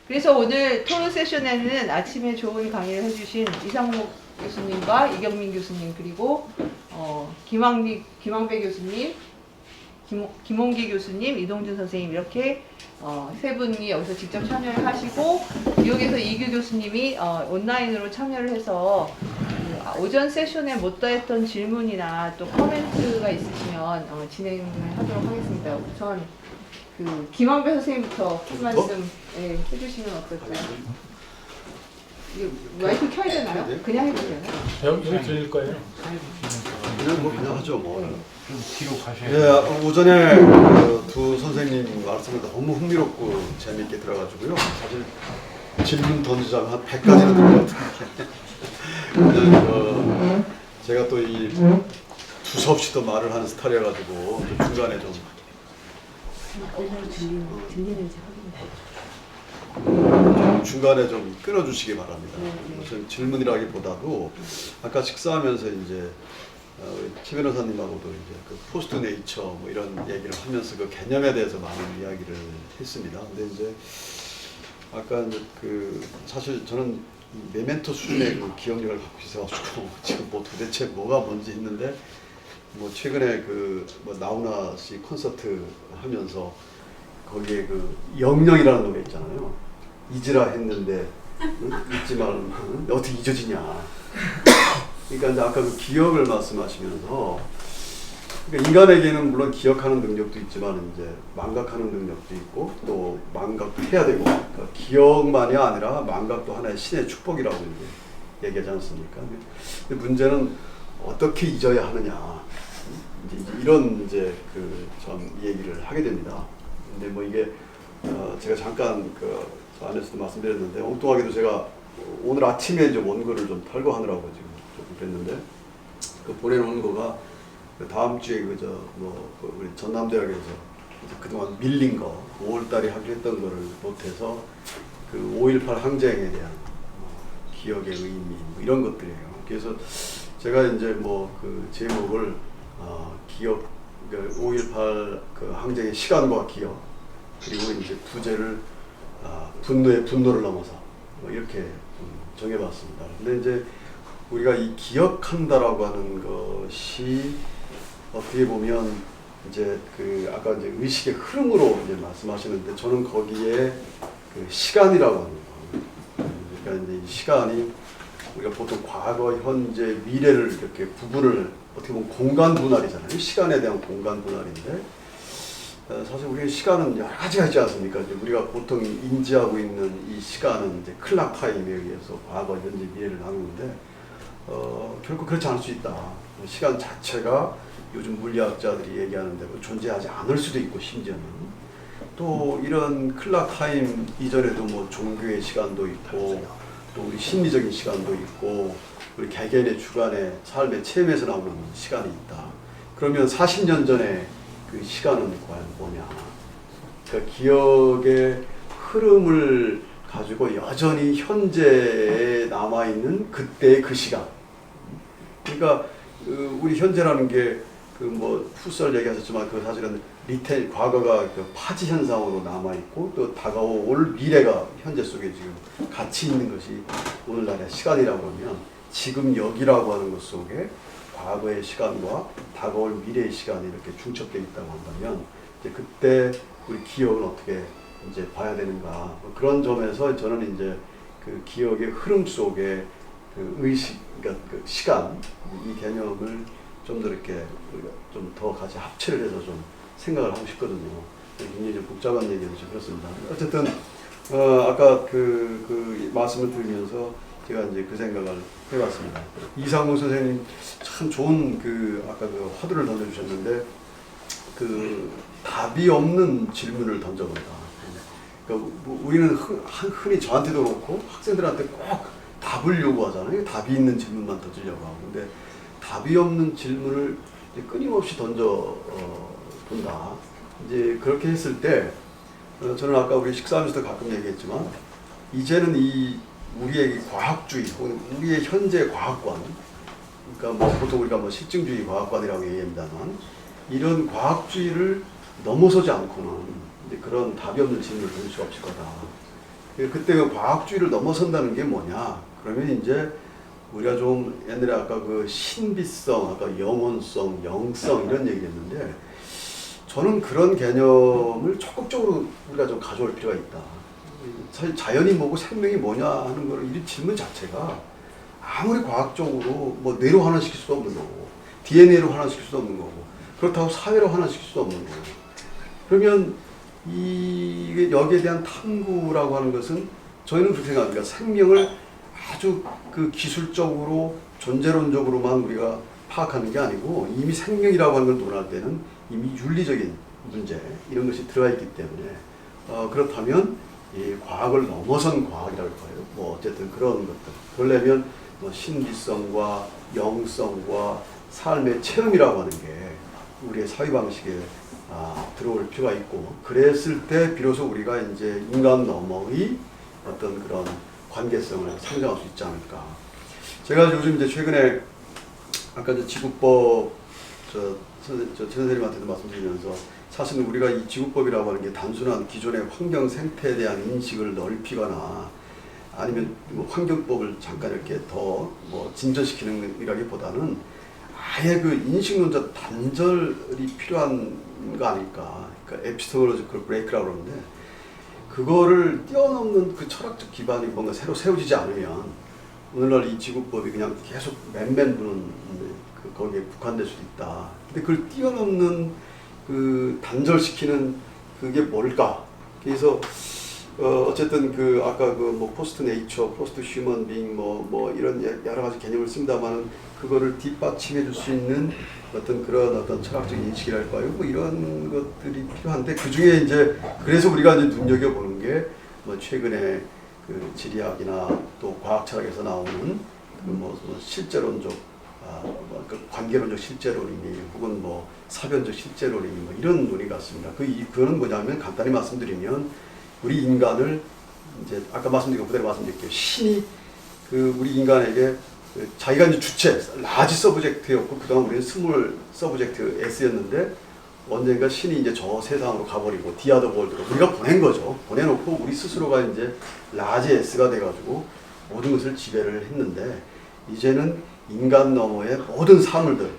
그래서 오늘 토론 세션에는 아침에 좋은 강의를 해주신 이상목 교수님과 이경민 교수님 그리고 김왕배 교수님, 김홍기 교수님, 이동준 선생님 이렇게 세 분이 여기서 직접 참여를 하시고 뉴욕에서 이규 교수님이 온라인으로 참여를 해서 오전 세션에 못 다했던 질문이나 또 코멘트가 있으시면 진행을 하도록 하겠습니다. 우선 김왕배 선생님부터 한 말씀 해주시면 어떨까요? 마이크 켜야 되나요? 그냥 해도 되나요? 이거 들릴 거예요. 그냥 하죠 뭐. 좀 뒤로 가셔야 돼요. 네, 오전에 두 선생님 말씀을 너무 흥미롭고 재미있게 들어가지고요. 사실 질문 던지자면 한 100가지는 될 것 같은데 제가 또 이 두서없이 또 말을 하는 스타일이라가지고 중간에 좀 중간에 좀 끊어주시기 바랍니다. 무슨 질문이라기보다도 아까 식사하면서 이제 최 변호사님하고도 이제 그 포스트 네이처 뭐 이런 얘기를 하면서 그 개념에 대해서 많은 이야기를 했습니다. 근데 이제 아까 이제 사실 저는 메멘토 수준의 그 기억력을 갖고 있어가지고 지금 뭐 도대체 뭐가 뭔지 했는데 뭐 최근에 뭐 나훈아 씨 콘서트 하면서 거기에 영영이라는 노래 있잖아요. 잊으라 했는데 잊지만 어떻게 잊어지냐. 그러니까 이제 아까 그 기억을 말씀하시면서 그러니까 인간에게는 물론 기억하는 능력도 있지만 이제 망각하는 능력도 있고 또 망각해야 되고 그러니까 기억만이 아니라 망각도 하나의 신의 축복이라고 이제 얘기하지 않습니까? 근데 문제는 어떻게 잊어야 하느냐. 이제 이런 이제 전 얘기를 하게 됩니다. 근데 뭐 이게 제가 잠깐 저 안에서도 말씀드렸는데 엉뚱하게도 제가 오늘 아침에 이제 원고를 좀 탈거하느라고 지금 좀 그랬는데 보내놓은 거가 다음 주에 우리 전남대학에서 그동안 밀린 거 5월달에 하기로 했던 거를 못해서 5.18 항쟁에 대한 기억의 의미 뭐 이런 것들이에요. 그래서 제가 이제 제목을 기억 5.18 항쟁의 시간과 기억 그리고 이제 부제를 분노의 분노를 넘어서 뭐 이렇게 정해봤습니다. 근데 이제 우리가 이 기억한다라고 하는 것이 어떻게 보면 이제 아까 이제 의식의 흐름으로 이제 말씀하시는데 저는 거기에 시간이라고 하는 거. 그러니까 이제 이 시간이 우리가 보통 과거, 현재, 미래를 이렇게 부분을 어떻게 보면 공간 분할이잖아요. 시간에 대한 공간 분할인데 사실 우리의 시간은 여러 가지가 있지 않습니까? 이제 우리가 보통 인지하고 있는 이 시간은 이제 클락 타임에 의해서 과거, 현재, 미래를 나누는데 결코 그렇지 않을 수 있다. 시간 자체가 요즘 물리학자들이 얘기하는 대로 존재하지 않을 수도 있고 심지어는 또 이런 클락 타임 이전에도 뭐 종교의 시간도 있고 또 우리 심리적인 시간도 있고 우리 개개인의 주관의 삶의 체험에서 나오는 시간이 있다. 그러면 40년 전에 그 시간은 과연 뭐냐? 그러니까 기억의 흐름을 가지고 여전히 현재에 남아있는 그때의 그 시간. 그러니까 우리 현재라는 게 풋살 얘기하셨지만 사실은 과거가 파지 현상으로 남아있고 또 다가올 미래가 현재 속에 지금 같이 있는 것이 오늘날의 시간이라고 하면 지금 여기라고 하는 것 속에 과거의 시간과 다가올 미래의 시간이 이렇게 중첩되어 있다고 한다면 이제 그때 우리 기억은 어떻게 이제 봐야 되는가 그런 점에서 저는 이제 기억의 흐름 속에 의식, 그러니까 시간 이 개념을 좀 더 이렇게 좀 더 같이 합체를 해서 좀 생각을 하고 싶거든요. 굉장히 좀 복잡한 얘기는 좀 그렇습니다. 어쨌든 아까 말씀을 들으면서 제가 이제 그 생각을 해봤습니다. 이상무 선생님 참 좋은 아까 화두를 던져주셨는데 답이 없는 질문을 던져본다. 그러니까 우리는 흔히 저한테도 그렇고 학생들한테 꼭 답을 요구하잖아요. 답이 있는 질문만 던지려고 하고. 근데 답이 없는 질문을 끊임없이 던져본다. 이제 그렇게 했을 때 저는 아까 우리 식사하면서도 가끔 얘기했지만 이제는 우리의 과학주의, 우리의 현재 과학관, 그러니까 보통 우리가 실증주의 과학관이라고 얘기합니다만 이런 과학주의를 넘어서지 않고는 그런 답이 없는 질문을 던질 수가 없을 거다. 그때 그 과학주의를 넘어선다는 게 뭐냐? 그러면 이제 우리가 좀 옛날에 아까 그 신비성, 아까 영혼성, 영성 이런 얘기했는데 저는 그런 개념을 적극적으로 우리가 좀 가져올 필요가 있다. 사실 자연이 뭐고 생명이 뭐냐 하는 거를 이 질문 자체가 아무리 과학적으로 뭐 뇌로 환원시킬 수도 없는 거고 DNA로 환원시킬 수도 없는 거고 그렇다고 사회로 환원시킬 수도 없는 거고 그러면 이게 여기에 대한 탐구라고 하는 것은 저희는 그렇게 생각합니다. 생명을 아주 그 기술적으로 존재론적으로만 우리가 파악하는 게 아니고 이미 생명이라고 하는 걸 논할 때는 이미 윤리적인 문제 이런 것이 들어가 있기 때문에 그렇다면 이 과학을 넘어선 과학이라고 할까요? 뭐 어쨌든 그런 것들 그러려면 뭐 신비성과 영성과 삶의 체험이라고 하는 게 우리의 사회 방식에 들어올 필요가 있고 그랬을 때 비로소 우리가 이제 인간 너머의 어떤 그런 관계성을 상정할 수 있지 않을까. 제가 요즘 이제 최근에 아까 이제 지구법 저 선생님한테도 말씀드리면서 사실은 우리가 이 지구법이라고 하는 게 단순한 기존의 환경 생태에 대한 인식을 넓히거나 아니면 뭐 환경법을 잠깐 이렇게 더 뭐 진전시키는 이라기보다는 아예 그 인식론자 단절이 필요한 거 아닐까. 그러니까 에피스테몰로지컬 브레이크라고 그러는데 그거를 뛰어넘는 그 철학적 기반이 뭔가 새로 세워지지 않으면 오늘날 이 지구법이 그냥 계속 맨맨 부는 그 거기에 국한될 수도 있다. 근데 그걸 뛰어넘는 그 단절시키는 그게 뭘까? 그래서 어쨌든 그 아까 그 뭐 포스트 네이처, 포스트 휴먼 빙 뭐 이런 여러 가지 개념을 씁니다만 그거를 뒷받침해 줄 수 있는 어떤 그런 어떤 철학적 인식이랄까요? 뭐 이런 것들이 필요한데 그 중에 이제 그래서 우리가 이제 눈여겨 보는 게 뭐 최근에 그 지리학이나 또 과학 철학에서 나오는 그 뭐 실제론적 그 관계론적 실제론이니 혹은 뭐 사변적 실제론이니 뭐 이런 논의 같습니다. 그거는 뭐냐면 간단히 말씀드리면 우리 인간을 이제 아까 말씀드린 것 그대로 말씀드릴게요. 신이 그 우리 인간에게 자기가 이제 주체, 라지 서브젝트였고 그동안 우리는 스몰 서브젝트 S였는데 언젠가 신이 이제 저 세상으로 가버리고 디아더 월드로 우리가 보낸 거죠. 보내놓고 우리 스스로가 이제 라지 S가 돼가지고 모든 것을 지배를 했는데 이제는 인간 너머의 모든 사물들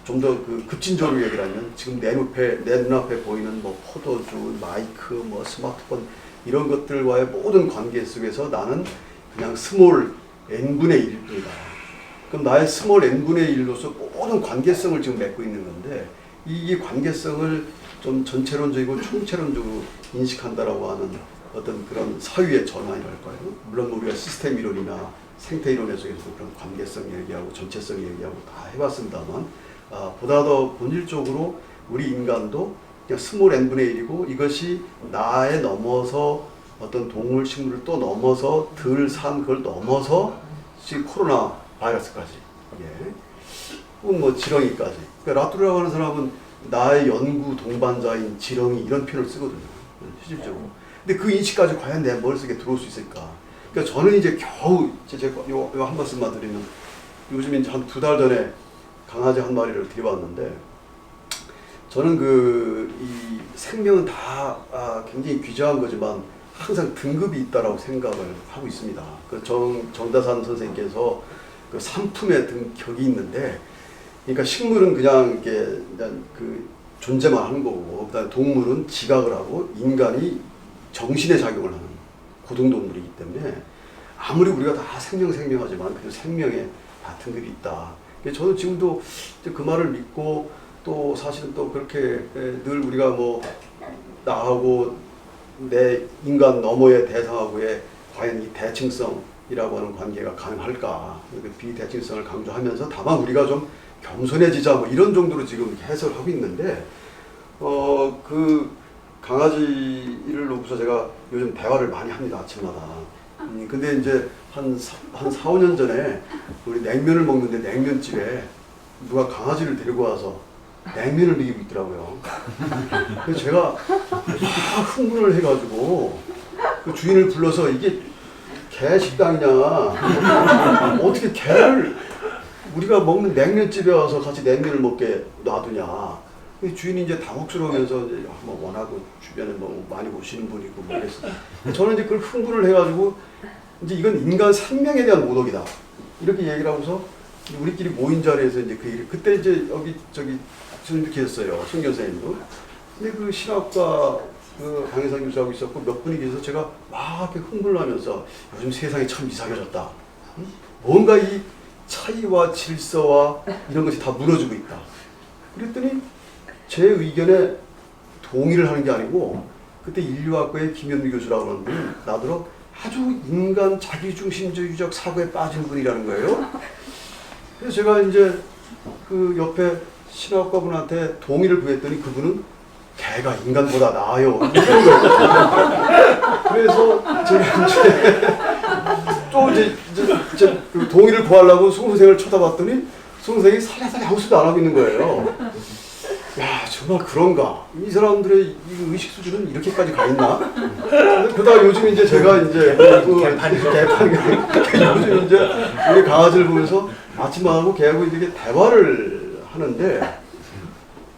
좀 더 그 급진적으로 얘기를 하면 지금 내 눈앞에 보이는 뭐 포도주, 마이크, 뭐 스마트폰 이런 것들과의 모든 관계 속에서 나는 그냥 스몰 n분의 1일 뿐이다. 그럼 나의 스몰 n분의 1로서 모든 관계성을 지금 맺고 있는 건데 이 관계성을 좀 전체론적이고 총체론적으로 인식한다라고 하는 어떤 그런 사유의 전환이랄까요. 물론 우리가 시스템 이론이나 생태 이론에 속에서도 그런 관계성 얘기하고 전체성 얘기하고 다 해봤습니다만 보다 더 본질적으로 우리 인간도 그냥 스몰 n분의 1이고 이것이 나에 넘어서 어떤 동물, 식물을 또 넘어서 덜 산 그걸 넘어서 지금 코로나 바이러스까지 혹은 뭐 지렁이까지 그러니까 라투르라고 하는 사람은 나의 연구 동반자인 지렁이 이런 표현을 쓰거든요. 실질적으로. 근데 그 인식까지 과연 내 머릿속에 들어올 수 있을까? 그러니까 저는 이제 겨우 제가 요 한 말씀만 드리면 요즘 이제 한 2달 전에 강아지 한 마리를 들여봤는데 저는 이 생명은 다 굉장히 귀중한 거지만 항상 등급이 있다라고 생각을 하고 있습니다. 그 정다산 선생님께서 그 산품의 격이 있는데, 그러니까 식물은 그냥 그 존재만 하는 거고, 그다음에 동물은 지각을 하고 인간이 정신의 작용을 하는 고등동물이기 때문에 아무리 우리가 다 생명하지만 그 생명에 다 등급이 있다. 저도 지금도 그 말을 믿고 또 사실은 또 그렇게 늘 우리가 뭐 나하고 내 인간 너머의 대상하고의 과연 이 대칭성이라고 하는 관계가 가능할까? 그 비대칭성을 강조하면서 다만 우리가 좀 겸손해지자 뭐 이런 정도로 지금 해석을 하고 있는데 그 강아지를 놓고서 제가 요즘 대화를 많이 합니다. 아침마다. 근데 이제 한 4, 5년 전에 우리 냉면을 먹는데 냉면집에 누가 강아지를 데리고 와서 냉면을 먹이고 있더라고요. 그래서 제가 막 흥분을 해가지고 그 주인을 불러서 이게 개 식당이냐 어떻게 개를 우리가 먹는 냉면집에 와서 같이 냉면을 먹게 놔두냐 그 주인이 이제 당혹스러우면서 이제 뭐 워낙 주변에 뭐 많이 오시는 분이고 모르겠어요. 저는 이제 그걸 흥분을 해가지고 이제 이건 인간 생명에 대한 모독이다 이렇게 얘기를 하고서 우리끼리 모인 자리에서 이제 그 얘기를 그때 이제 여기 저기 선생님도 계셨어요. 성경 선생님도. 근데 그 신학과 그 강혜상 교수하고 있었고 몇 분이 계셔서 제가 막 이렇게 흥분을 하면서 요즘 세상이 참 이상해졌다. 뭔가 이 차이와 질서와 이런 것이 다 무너지고 있다. 그랬더니 제 의견에 동의를 하는 게 아니고 그때 인류학과의 김현미 교수라고 하는 분이 나더러 아주 인간 자기중심주의적 사고에 빠진 분이라는 거예요. 그래서 제가 이제 그 옆에 신학과 분한테 동의를 구했더니 그분은 개가 인간보다 나아요. 이런 거예요. 그래서 제가 이제 또 이제 그 동의를 구하려고 수험생을 쳐다봤더니 수험생이 살려살이 아무 소리도 안 하고 있는 거예요. 야, 정말 그런가? 이 사람들의 이 의식 수준은 이렇게까지 가 있나? 그러다가 요즘 이제 제가 이제 요즘 이제 우리 강아지를 보면서 아침마하고 개하고 이렇게 대화를 하는데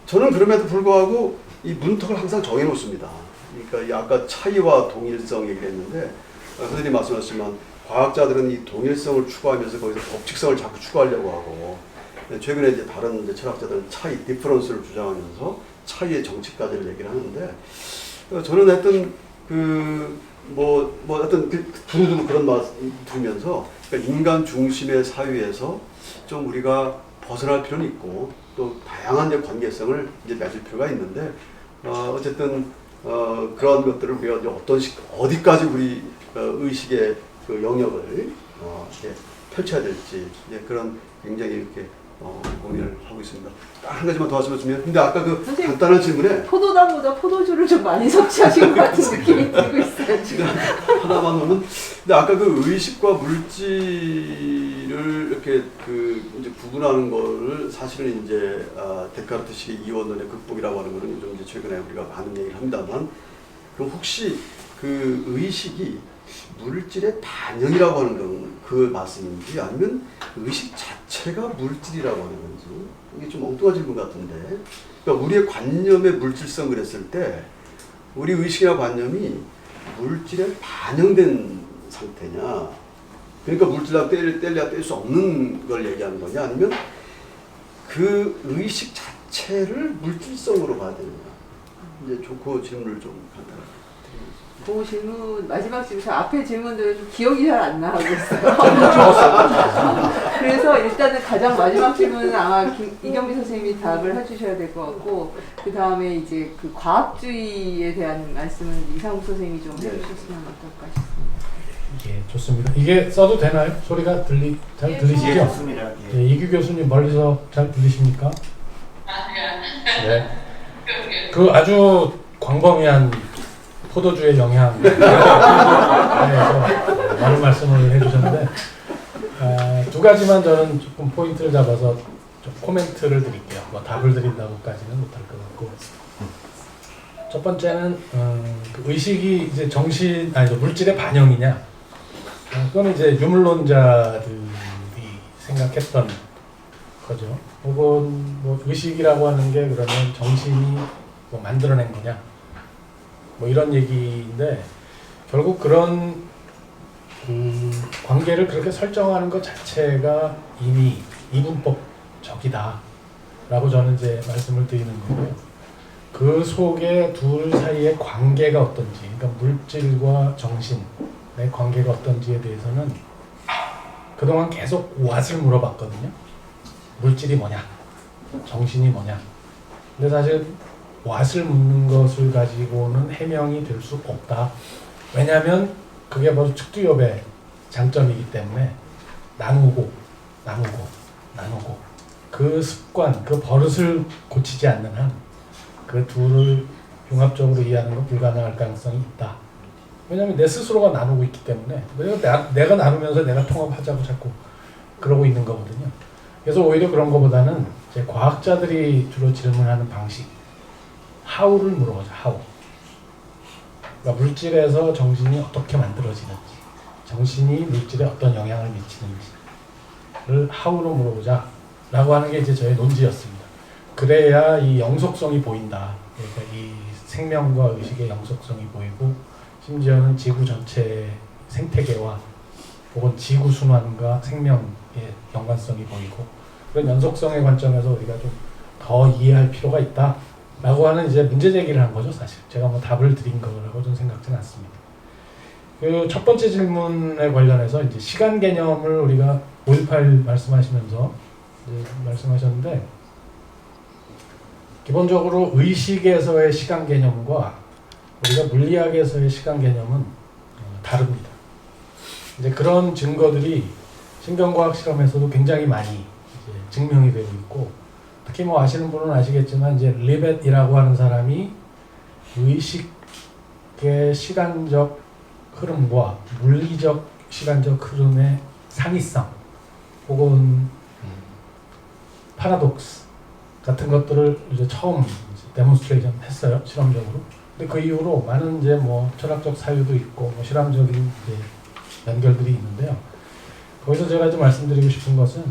저는 그럼에도 불구하고 이 문턱을 항상 정해놓습니다. 그러니까 이 아까 차이와 동일성 얘기를 했는데 선생님이 말씀하셨지만 과학자들은 이 동일성을 추구하면서 거기서 법칙성을 자꾸 추구하려고 하고 최근에 이제 다른 이제 철학자들은 차이, 디퍼런스를 주장하면서 차이의 정치까지를 얘기를 하는데 저는 하여튼 하여튼 두루두루 그런 말 들으면서 그러니까 인간 중심의 사회에서 좀 우리가 벗어날 필요는 있고 또 다양한 이제 관계성을 이제 맺을 필요가 있는데 어쨌든 그런 것들을 우리가 이제 어디까지 우리 의식의 그 영역을 이렇게 펼쳐야 될지 그런 굉장히 이렇게 고민을 하고 있습니다. 한 가지만 더 하시면 근데 아까 그 간단한 질문에 포도당보다 포도주를 좀 많이 섭취하신 것 같은 느낌이 들고 있어요. 지금 하나만 하면 근데 아까 그 의식과 물질을 이렇게 이제 구분하는 거를 사실은 이제 데카르트식의 이원론의 극복이라고 하는 거는 요즘 이제 최근에 우리가 많은 얘기를 합니다만 그럼 혹시 그 의식이 물질의 반영이라고 하는 건 그 말씀인지 아니면 의식 자체가 물질이라고 하는 건지 이게 좀 엉뚱한 질문 같은데 그러니까 우리의 관념의 물질성 그랬을 때 우리 의식이나 관념이 물질에 반영된 상태냐 그러니까 물질하고 뗄래야 뗄 수 없는 걸 얘기하는 거냐 아니면 그 의식 자체를 물질성으로 봐야 되느냐 이제 그 질문을 좀 간단하게 그 질문 마지막 질문 앞에 질문들은 좀 기억이 잘 안 나고 있어요. 그래서 일단은 가장 마지막 질문은 아마 이경비 선생님이 답을 해주셔야 될 것 같고 그 다음에 이제 그 과학주의에 대한 말씀은 이상욱 선생님이 좀 해주셨으면 어떨까 싶습니다. 예, 좋습니다. 이게 써도 되나요? 소리가 잘 들리시죠? 예, 좋습니다. 예, 이규 교수님 멀리서 잘 들리십니까? 네. 그 아주 광범위한 포도주의 영향에 대해서 많은 말씀을 해주셨는데 두 가지만 저는 조금 포인트를 잡아서 좀 코멘트를 드릴게요. 뭐 답을 드린다고까지는 못할 것 같고 첫 번째는 그 의식이 이제 물질의 반영이냐 그건 이제 유물론자들이 생각했던 거죠. 혹은 뭐 의식이라고 하는 게 그러면 정신이 뭐 만들어낸 거냐 뭐 이런 얘기인데 결국 그런 관계를 그렇게 설정하는 것 자체가 이미 이분법적이다 라고 저는 이제 말씀을 드리는 거고요. 그 속에 둘 사이의 관계가 어떤지 그러니까 물질과 정신의 관계가 어떤지에 대해서는 그동안 계속 what을 물어봤거든요. 물질이 뭐냐 정신이 뭐냐 근데 사실 what을 묻는 것을 가지고는 해명이 될 수 없다. 왜냐하면 그게 바로 측두엽의 장점이기 때문에 나누고 그 습관, 그 버릇을 고치지 않는 한 그 둘을 융합적으로 이해하는 건 불가능할 가능성이 있다. 왜냐하면 내 스스로가 나누고 있기 때문에 내가 나누면서 내가 통합하자고 자꾸 그러고 있는 거거든요. 그래서 오히려 그런 것보다는 이제 과학자들이 주로 질문하는 방식 how를 물어보자. how. 그러니까 물질에서 정신이 어떻게 만들어지는지 정신이 물질에 어떤 영향을 미치는지를 how로 물어보자 라고 하는 게 이제 저의 논지였습니다. 그래야 이 영속성이 보인다. 그러니까 이 생명과 의식의 영속성이 보이고 심지어는 지구 전체의 생태계와 혹은 지구 순환과 생명의 연관성이 보이고 그런 연속성의 관점에서 우리가 좀 더 이해할 필요가 있다라고 하는 이제 문제 제기를 한 거죠. 사실 제가 뭐 답을 드린 거라고 좀 생각지는 않습니다. 그 첫 번째 질문에 관련해서 이제 시간 개념을 우리가 5.18 말씀하시면서 이제 말씀하셨는데 기본적으로 의식에서의 시간 개념과 우리가 물리학에서의 시간 개념은 다릅니다. 이제 그런 증거들이 신경과학 실험에서도 굉장히 많이 이제 증명이 되고 있고 특히 뭐 아시는 분은 아시겠지만 이제 리벳이라고 하는 사람이 의식의 시간적 흐름과 물리적 시간적 흐름의 상이성 혹은 파라독스 같은 것들을 이제 처음 데몬스트레이션 했어요. 실험적으로. 근데 그 이후로 많은 이제 뭐 철학적 사유도 있고 뭐 실험적인 이제 연결들이 있는데요. 거기서 제가 좀 말씀드리고 싶은 것은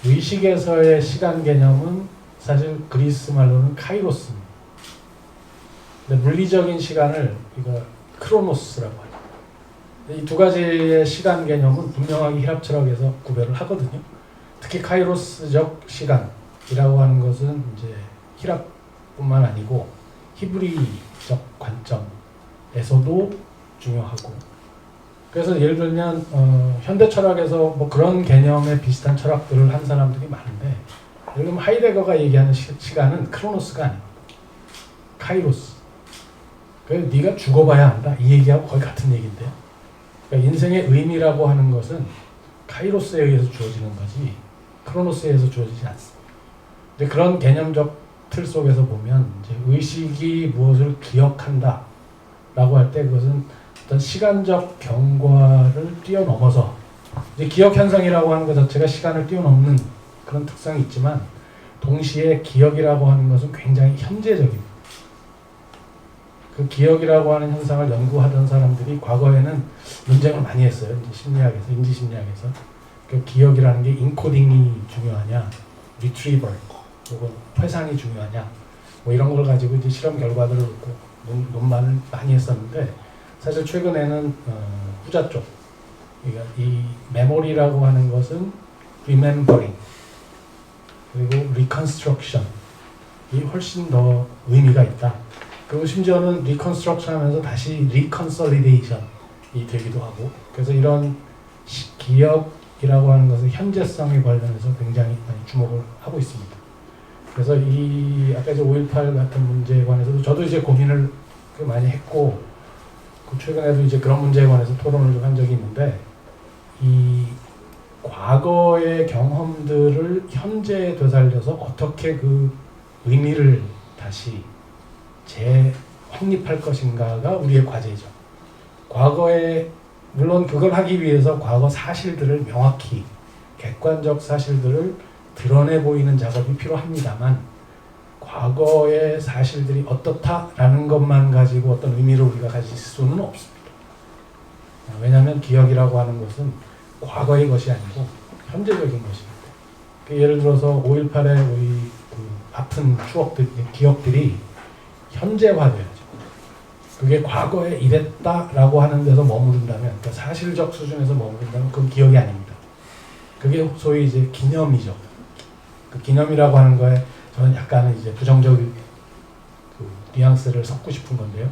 의식에서의 시간 개념은 사실 그리스 말로는 카이로스입니다. 근데 물리적인 시간을 이거 크로노스라고 하죠. 이 두 가지의 시간 개념은 분명하게 힐랍 철학에서 구별을 하거든요. 특히 카이로스적 시간이라고 하는 것은 이제 힐랍뿐만 아니고 히브리적 관점에서도 중요하고 그래서 예를 들면 현대 철학에서 뭐 그런 개념의 비슷한 철학들을 한 사람들이 많은데 예를 들면 하이데거가 얘기하는 시간은 크로노스가 아닙니다. 카이로스. 그래서 네가 죽어봐야 한다. 이 얘기하고 거의 같은 얘기인데요. 그러니까 인생의 의미라고 하는 것은 카이로스에 의해서 주어지는 거지 크로노스에 의해서 주어지지 않습니다. 근데 그런 개념적 틀 속에서 보면 이제 의식이 무엇을 기억한다 라고 할 때 그것은 어떤 시간적 경과를 뛰어넘어서 이제 기억 현상이라고 하는 것 자체가 시간을 뛰어넘는 그런 특성이 있지만 동시에 기억이라고 하는 것은 굉장히 현재적입니다. 그 기억이라고 하는 현상을 연구하던 사람들이 과거에는 논쟁을 많이 했어요. 이제 심리학에서, 인지심리학에서. 그 기억이라는 게 인코딩이 중요하냐, 리트리버 혹은 회상이 중요하냐, 뭐 이런 걸 가지고 이제 실험 결과들을 논문을 많이 했었는데 사실 최근에는 후자 쪽, 그러니까 이 메모리라고 하는 것은 remembering 그리고 reconstruction 이 훨씬 더 의미가 있다. 그리고 심지어는 reconstruction 하면서 다시 reconsolidation이 되기도 하고 그래서 이런 기억이라고 하는 것은 현재성에 관련해서 굉장히 많이 주목을 하고 있습니다. 그래서 이 아까 이제 5.18 같은 문제에 관해서도 저도 이제 고민을 꽤 많이 했고 그 최근에도 이제 그런 문제에 관해서 토론을 좀 한 적이 있는데 이 과거의 경험들을 현재에 되살려서 어떻게 그 의미를 다시 재확립할 것인가가 우리의 과제죠. 과거에 물론 그걸 하기 위해서 과거 사실들을 명확히 객관적 사실들을 드러내 보이는 작업이 필요합니다만 과거의 사실들이 어떻다라는 것만 가지고 어떤 의미를 우리가 가질 수는 없습니다. 왜냐하면 기억이라고 하는 것은 과거의 것이 아니고 현재적인 것입니다. 예를 들어서 5.18의 우리 그 아픈 추억들, 기억들이 현재화돼야죠. 그게 과거에 이랬다라고 하는 데서 머무른다면, 그러니까 사실적 수준에서 머무른다면 그건 기억이 아닙니다. 그게 소위 이제 기념이죠. 그 기념이라고 하는 거에 저는 약간은 이제 부정적인 그 뉘앙스를 섞고 싶은 건데요.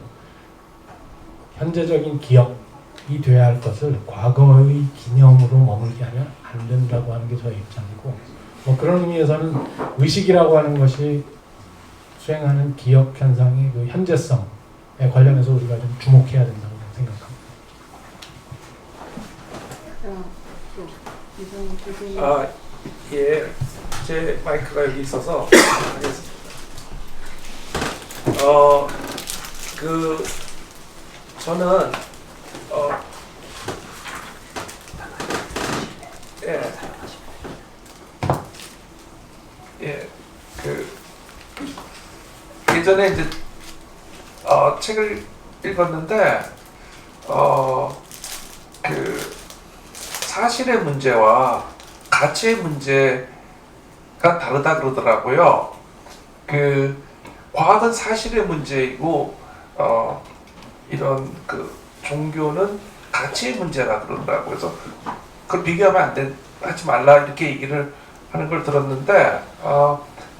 현재적인 기억이 돼야 할 것을 과거의 기념으로 머물게 하면 안 된다고 하는 게 저의 입장이고, 뭐 그런 의미에서는 의식이라고 하는 것이 수행하는 기억 현상의 그 현재성에 관련해서 우리가 좀 주목해야 된다고 생각합니다. 예, 제 마이크가 여기 있어서 하겠습니다. 저는 예전에 이제 책을 읽었는데 그 사실의 문제와 가치의 문제가 다르다 그러더라고요. 그 과학은 사실의 문제이고 이런 그 종교는 가치의 문제라 그런다고 해서 그걸 비교하면 하지 말라 이렇게 얘기를 하는 걸 들었는데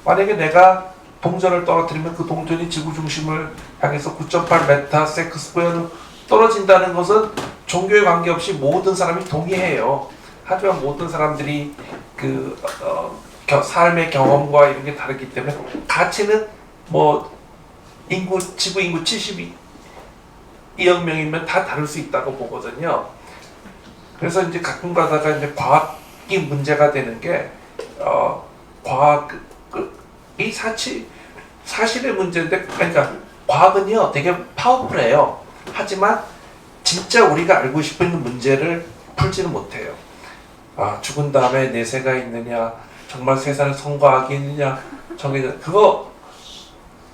만약에 내가 동전을 떨어뜨리면 그 동전이 지구 중심을 향해서 9.8m 세크스퀘어로 떨어진다는 것은 종교에 관계없이 모든 사람이 동의해요. 하지만 모든 사람들이 그 삶의 경험과 이런 게 다르기 때문에 가치는 뭐 지구 인구 72억 명이면 다 다를 수 있다고 보거든요. 그래서 이제 가끔 가다가 이제 과학이 문제가 되는 게 과학이 사실의 문제인데, 그러니까 과학은요 되게 파워풀해요. 하지만 진짜 우리가 알고 싶은 문제를 풀지는 못해요. 죽은 다음에 내세가 있느냐, 정말 세상에 성과학이 있느냐, 그거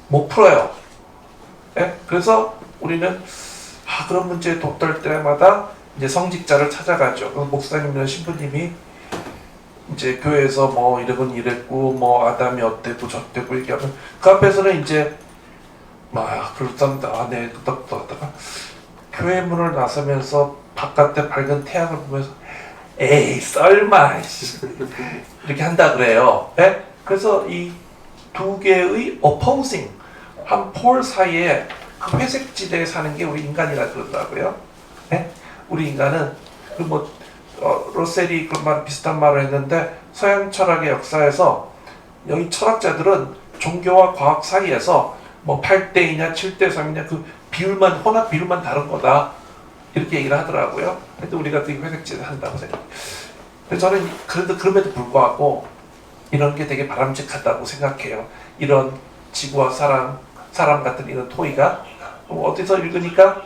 못 풀어요. 예? 그래서 우리는 그런 문제에 돋떨 때마다 이제 성직자를 찾아가죠. 목사님이나 신부님이 이제 교회에서 뭐 이러건 이랬고 뭐 아담이 어때고 저때고 얘기하면 그 앞에서는 이제 그렇답니다. 네, 그렇다고 하다가 교회 문을 나서면서 바깥에 밝은 태양을 보면서 에이 설마 이렇게 한다 그래요. 네? 그래서 이 두 개의 opposing 한 폴 사이에 그 회색지대에 사는 게 우리 인간이라 그러더라고요. 네? 우리 인간은 로셀이 그런 말 비슷한 말을 했는데 서양 철학의 역사에서 여기 철학자들은 종교와 과학 사이에서 뭐 8대2냐 7대3이냐 그 혼합 비율만 다른 거다 이렇게 얘기를 하더라고요. 근데 우리가 되게 회색지대 한다고 생각해요. 그래서 저는 그럼에도 불구하고 이런 게 되게 바람직하다고 생각해요. 이런 지구와 사람 같은 이런 토의가 어디서 읽으니까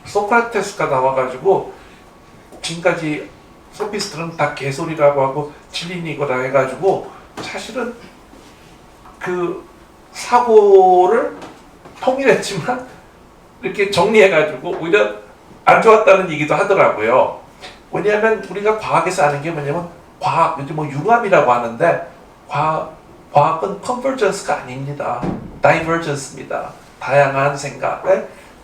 소크라테스가 나와가지고 지금까지 소피스트는 다 개소리라고 하고 진리니거라 해가지고 사실은 그 사고를 통일했지만 이렇게 정리해가지고 오히려 안 좋았다는 얘기도 하더라고요. 왜냐하면 우리가 과학에서 아는 게 뭐냐면 요즘 융합이라고 하는데 과학은 컨버전스가 아닙니다. 다이버전스입니다. 다양한 생각,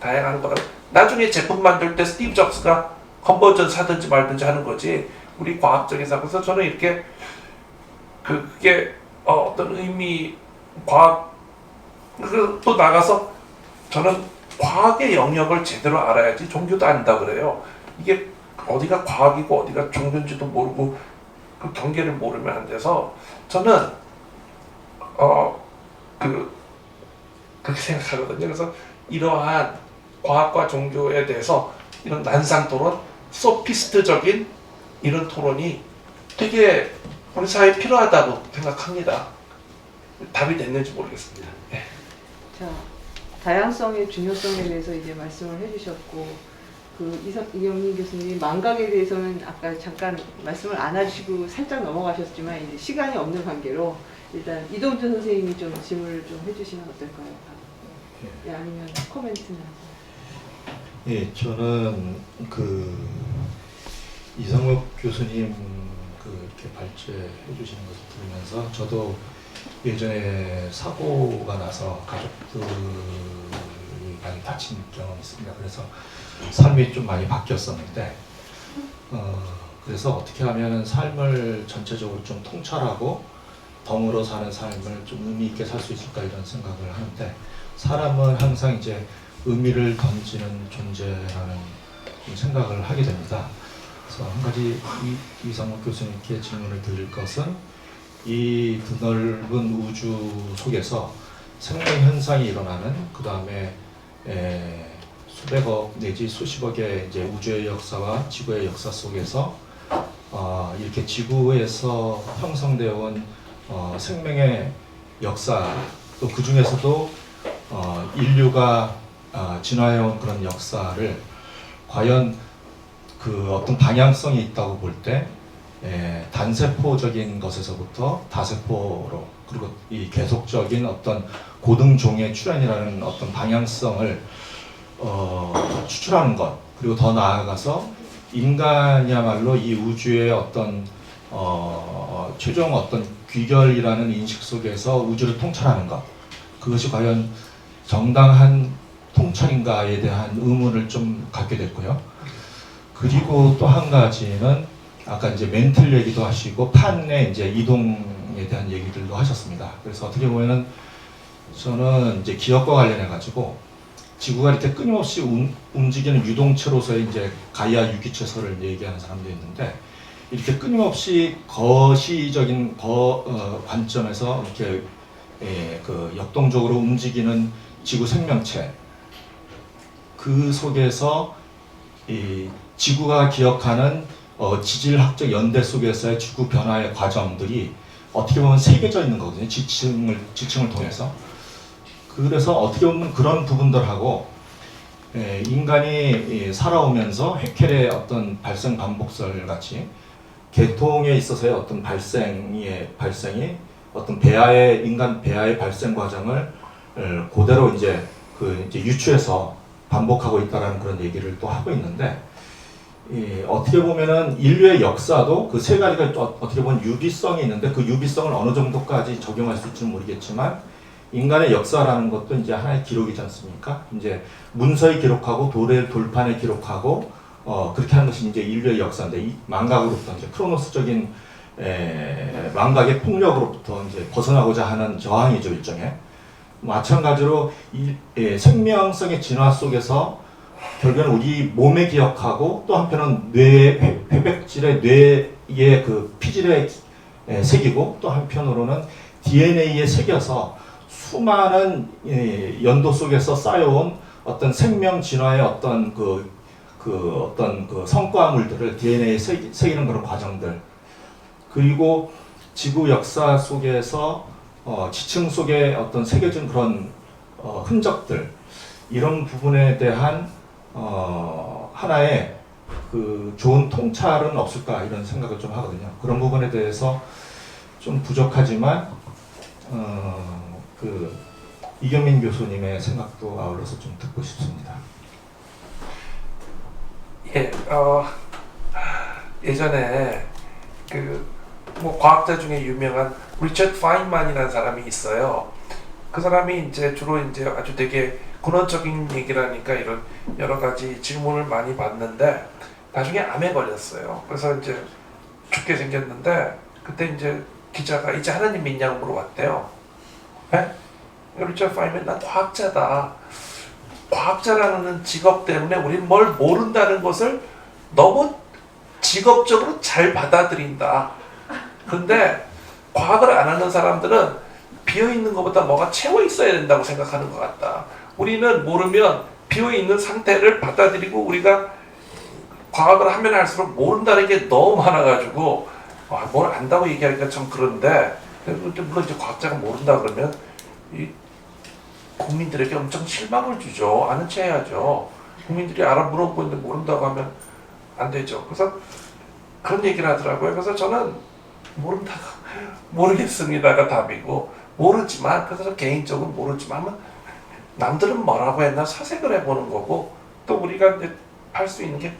다양한 거다. 나중에 제품 만들 때 스티브 잡스가 컨버전스 하든지 말든지 하는 거지. 우리 과학적인 사고. 그래서 저는 이렇게 그게 어떤 의미 또 나가서 저는 과학의 영역을 제대로 알아야지 종교도 안다 그래요. 이게 어디가 과학이고 어디가 종교인지도 모르고 그 경계를 모르면 안 돼서 저는 그렇게 생각하거든요. 그래서 이러한 과학과 종교에 대해서 이런 난상 토론, 소피스트적인 이런 토론이 되게 우리 사회에 필요하다고 생각합니다. 답이 됐는지 모르겠습니다. 네. 자, 다양성의 중요성에 대해서 이제 말씀을 해주셨고, 이경민 교수님 망각에 대해서는 아까 잠깐 말씀을 안 하시고 살짝 넘어가셨지만 이제 시간이 없는 관계로 일단 이동준 선생님이 좀 질문을 좀 해주시면 어떨까요? 네, 아니면 코멘트는? 예, 저는 이상욱 교수님 이렇게 발제해 주시는 것을 들으면서 저도 예전에 사고가 나서 가족들이 많이 다친 경험이 있습니다. 그래서 삶이 좀 많이 바뀌었었는데 그래서 어떻게 하면 삶을 전체적으로 좀 통찰하고 덤으로 사는 삶을 좀 의미 있게 살 수 있을까 이런 생각을 하는데 사람은 항상 이제 의미를 던지는 존재라는 생각을 하게 됩니다. 그래서 한 가지 이상욱 교수님께 질문을 드릴 것은 이 드넓은 우주 속에서 생명 현상이 일어나는 그 다음에 수백억 내지 수십억의 이제 우주의 역사와 지구의 역사 속에서 이렇게 지구에서 형성되어 온 생명의 역사 또 그 중에서도 인류가 진화해온 그런 역사를 과연 그 어떤 방향성이 있다고 볼 때 단세포적인 것에서부터 다세포로 그리고 이 계속적인 어떤 고등종의 출현이라는 어떤 방향성을 추출하는 것 그리고 더 나아가서 인간이야말로 이 우주의 어떤 최종 어떤 귀결이라는 인식 속에서 우주를 통찰하는 것, 그것이 과연 정당한 통찰인가에 대한 의문을 좀 갖게 됐고요. 그리고 또 한 가지는 아까 이제 멘틀 얘기도 하시고 판의 이제 이동에 대한 얘기들도 하셨습니다. 그래서 어떻게 보면은 저는 이제 기억과 관련해 가지고 지구가 이렇게 끊임없이 움직이는 유동체로서의 이제 가이아 유기체설을 얘기하는 사람도 있는데, 이렇게 끊임없이 거시적인 관점에서 이렇게 그 역동적으로 움직이는 지구 생명체, 그 속에서 이 지구가 기억하는 지질학적 연대 속에서의 지구 변화의 과정들이 어떻게 보면 새겨져 있는 거거든요. 지층을 통해서. 그래서 어떻게 보면 그런 부분들하고 인간이 살아오면서 해켈의 어떤 발생 반복설 같이 계통에 있어서의 어떤 발생이 어떤 인간 배아의 발생 과정을 그대로 이제 유추해서 반복하고 있다라는 그런 얘기를 또 하고 있는데, 어떻게 보면은 인류의 역사도 그 세 가지가 또 어떻게 보면 유비성이 있는데, 그 유비성을 어느 정도까지 적용할 수 있을지는 모르겠지만, 인간의 역사라는 것도 이제 하나의 기록이지 않습니까? 이제 문서에 기록하고 돌판에 기록하고 그렇게 하는 것이 이제 인류의 역사인데, 이 망각으로부터 이제 크로노스적인 망각의 폭력으로부터 이제 벗어나고자 하는 저항이죠, 일종의. 마찬가지로 생명성의 진화 속에서 결국은 우리 몸에 기억하고, 또 한편은 뇌의 회백질의 뇌의 그 피질에 새기고, 또 한편으로는 DNA에 새겨서 수많은 연도 속에서 쌓여온 어떤 생명 진화의 어떤 어떤 성과물들을 DNA에 새기는 그런 과정들, 그리고 지구 역사 속에서 지층 속에 어떤 새겨진 그런 흔적들, 이런 부분에 대한 하나의 그 좋은 통찰은 없을까 이런 생각을 좀 하거든요. 그런 부분에 대해서 좀 부족하지만 그 이경민 교수님의 생각도 아울러서 좀 듣고 싶습니다. 예, 예전에 뭐 과학자 중에 유명한 리처드 파인만이라는 사람이 있어요. 그 사람이 이제 주로 이제 아주 되게 근원적인 얘기를 하니까 이런 여러 가지 질문을 많이 받는데, 나중에 암에 걸렸어요. 그래서 이제 죽게 생겼는데, 그때 이제 기자가 이제 하나님 믿냐고 물어봤대요. 에? 리처드 파인만, 난 과학자다. 과학자라는 직업 때문에 우리는 뭘 모른다는 것을 너무 직업적으로 잘 받아들인다. 근데 과학을 안 하는 사람들은 비어있는 것보다 뭐가 채워 있어야 된다고 생각하는 것 같다. 우리는 모르면 비어있는 상태를 받아들이고, 우리가 과학을 하면 할수록 모른다는 게 너무 많아가지고 뭘 안다고 얘기하기가 참 그런데, 물론 이제 과학자가 모른다 그러면 이 국민들에게 엄청 실망을 주죠. 아는 체 해야죠. 국민들이 알아 물어보고 있는데 모른다고 하면 안 되죠. 그래서 그런 얘기를 하더라고요. 그래서 저는 모르겠습니다가 답이고, 모르지만, 그래서 개인적으로 모르지만 남들은 뭐라고 했나 사색을 해보는 거고, 또 우리가 이제 할 수 있는 게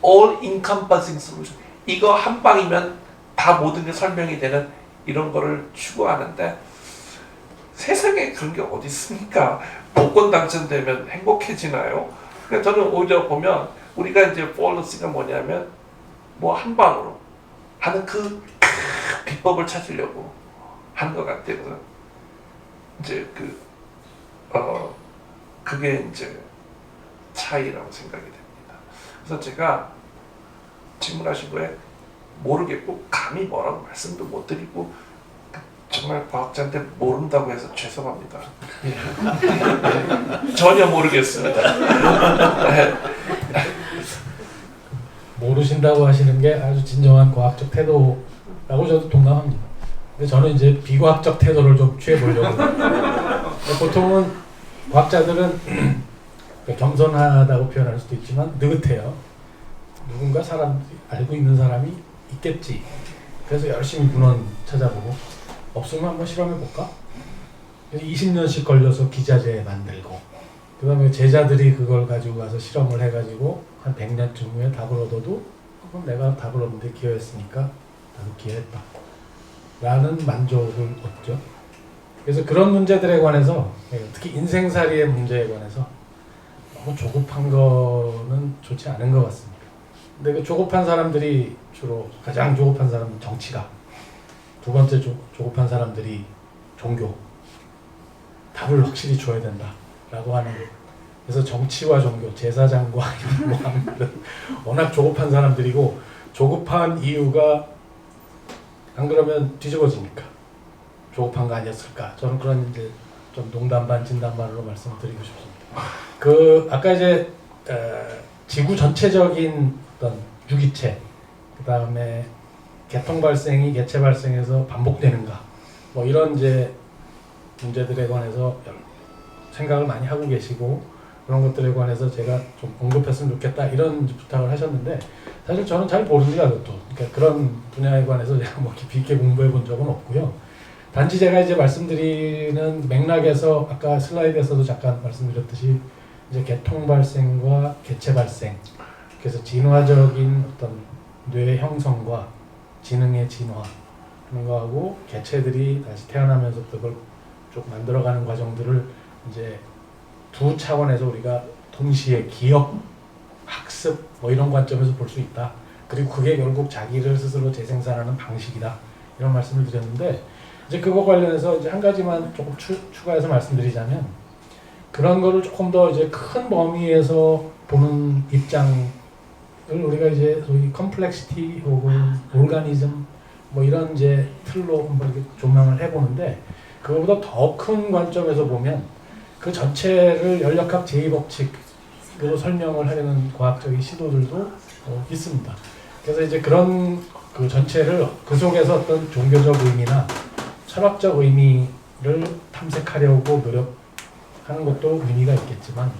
all encompassing solution, 이거 한 방이면 다 모든 게 설명이 되는 이런 거를 추구하는데, 세상에 그런 게 어디 있습니까? 복권 당첨되면 행복해지나요? 그러니까 저는 오히려 보면 우리가 이제 policy가 뭐냐면 뭐 한 방으로 하는 그 비법을 찾으려고 하는 것 같아요. 그래서 이제 그게 이제 차이라고 생각이 됩니다. 그래서 제가 질문하신 거에 모르겠고 감히 뭐라고 말씀도 못 드리고, 정말 과학자한테 모른다고 해서 죄송합니다. 전혀 모르겠습니다. 모르신다고 하시는 게 아주 진정한 과학적 태도라고 저도 동감합니다. 근데 저는 이제 비과학적 태도를 좀 취해보려고. 보통은 과학자들은 겸손하다고 표현할 수도 있지만 느긋해요. 누군가 알고 있는 사람이 있겠지. 그래서 열심히 근원 찾아보고, 없으면 한번 실험해볼까? 20년씩 걸려서 기자재 만들고, 그 다음에 제자들이 그걸 가지고 가서 실험을 해가지고 한 100년쯤 후에 답을 얻어도, 그럼 내가 답을 얻는데 기여했으니까 나도 기여했다. 라는 만족을 얻죠. 그래서 그런 문제들에 관해서 특히 인생살이의 문제에 관해서 너무 조급한 거는 좋지 않은 것 같습니다. 근데 그 조급한 사람들이 주로 가장 조급한 사람은 정치가, 두 번째 조급한 사람들이 종교, 답을 확실히 줘야 된다라고 하는 거. 그래서 정치와 종교, 제사장과 왕들은 워낙 조급한 사람들이고 조급한 이유가 안 그러면 뒤집어지니까 조급한 거 아니었을까? 저는 그런 이제 좀 농담 반 진담 반으로 말씀을 드리고 싶습니다. 그 아까 이제 지구 전체적인 어떤 유기체, 그 다음에 개통 발생이 개체 발생에서 반복되는가, 뭐 이런 이제 문제들에 관해서 생각을 많이 하고 계시고 그런 것들에 관해서 제가 좀 언급했으면 좋겠다 이런 부탁을 하셨는데 사실 저는 잘 모릅니다. 그것도 그러니까 그런 분야에 관해서 제가 뭐 깊이 있게 공부해 본 적은 없고요. 단지 제가 이제 말씀드리는 맥락에서 아까 슬라이드에서도 잠깐 말씀드렸듯이 이제 개통 발생과 개체 발생, 그래서 진화적인 어떤 뇌 형성과 지능의 진화 그런 거하고 개체들이 다시 태어나면서 그걸 쭉 만들어가는 과정들을 이제 두 차원에서 우리가 동시에 기억, 학습 뭐 이런 관점에서 볼 수 있다. 그리고 그게 결국 자기를 스스로 재생산하는 방식이다. 이런 말씀을 드렸는데 이제 그거 관련해서 이제 한 가지만 조금 추가해서 말씀드리자면 그런 거를 조금 더 이제 큰 범위에서 보는 입장을 우리가 이제 소위 컴플렉시티 혹은 오르가니즘 뭐 이런 이제 틀로 한번 이렇게 조명을 해보는데 그거보다 더 큰 관점에서 보면 그 전체를 연력학 제2법칙으로 설명을 하려는 과학적인 시도들도 있습니다. 그래서 이제 그런 그 전체를 그 속에서 어떤 종교적 의미나 철학적 의미를 탐색하려고 노력하는 것도 의미가 있겠지만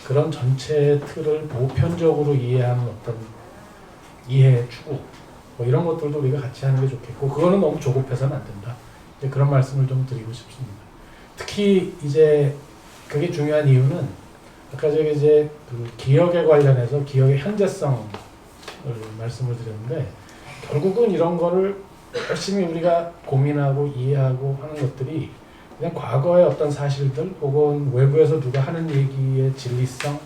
그런 전체 틀을 보편적으로 이해하는 어떤 이해의 추구 뭐 이런 것들도 우리가 같이 하는 게 좋겠고 그거는 너무 조급해서는 안 된다. 이제 그런 말씀을 좀 드리고 싶습니다. 특히 이제 그게 중요한 이유는 아까 제가 이제 그 기억에 관련해서 기억의 현재성을 말씀을 드렸는데 결국은 이런 거를 열심히 우리가 고민하고 이해하고 하는 것들이 그냥 과거의 어떤 사실들 혹은 외부에서 누가 하는 얘기의 진리성,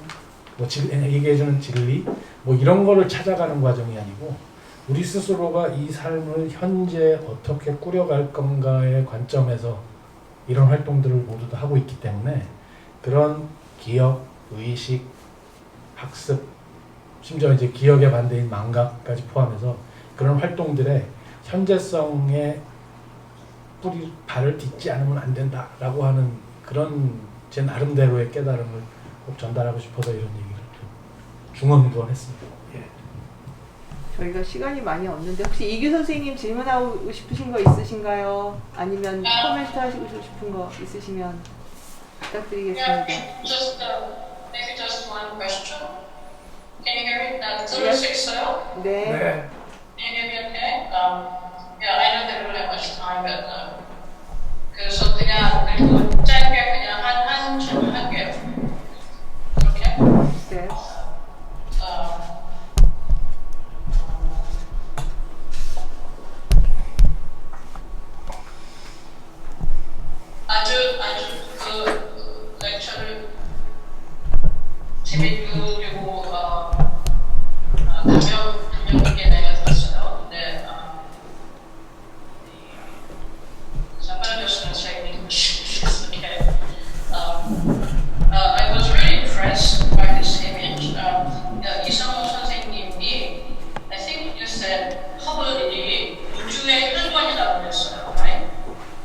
뭐 얘기해주는 진리, 뭐 이런 거를 찾아가는 과정이 아니고 우리 스스로가 이 삶을 현재 어떻게 꾸려갈 건가의 관점에서 이런 활동들을 모두 다 하고 있기 때문에 그런 기억, 의식, 학습, 심지어 이제 기억의 반대인 망각까지 포함해서 그런 활동들의 현재성에 발을 딛지 않으면 안 된다라고 하는 그런 제 나름대로의 깨달음을 꼭 전달하고 싶어서 이런 얘기를 중언부언했습니다. 예. 저희가 시간이 많이 없는데 혹시 이규 선생님 질문하고 싶으신 거 있으신가요? 아니면 코멘트 하시고 싶은 거 있으시면 부탁드리겠습니다. Maybe just one question. Can you hear me? 들을 수 있어요? 네. 네. Can you hear me okay? Yeah, I know that we don't have much time, but 그래서 그냥 그리고 짧게 그냥 한 질문 할게요. 이렇게. 네. 아주 그 렉처를 재밌고 그리고 감명 있게 내가 들었어요. 근데 somebody just gonna say English. It's okay. I was really impressed by this image. 이상호 선생님이 I think you said 허블이 우주의 혈관이라고 했어요, right?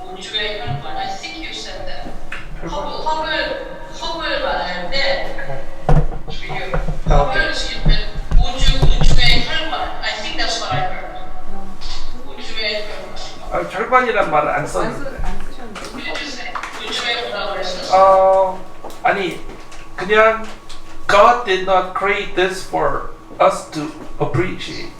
우주의 혈관. I think you said that. 허블 말할 때 허블 우주의 혈관. I think that's what I heard. 우주의 혈관. 혈관이란 말을 안 썼는데. 안 쓰셨는데. 우주의 혈관을 했었어요. 아니 그냥 God did not create this for us to appreciate.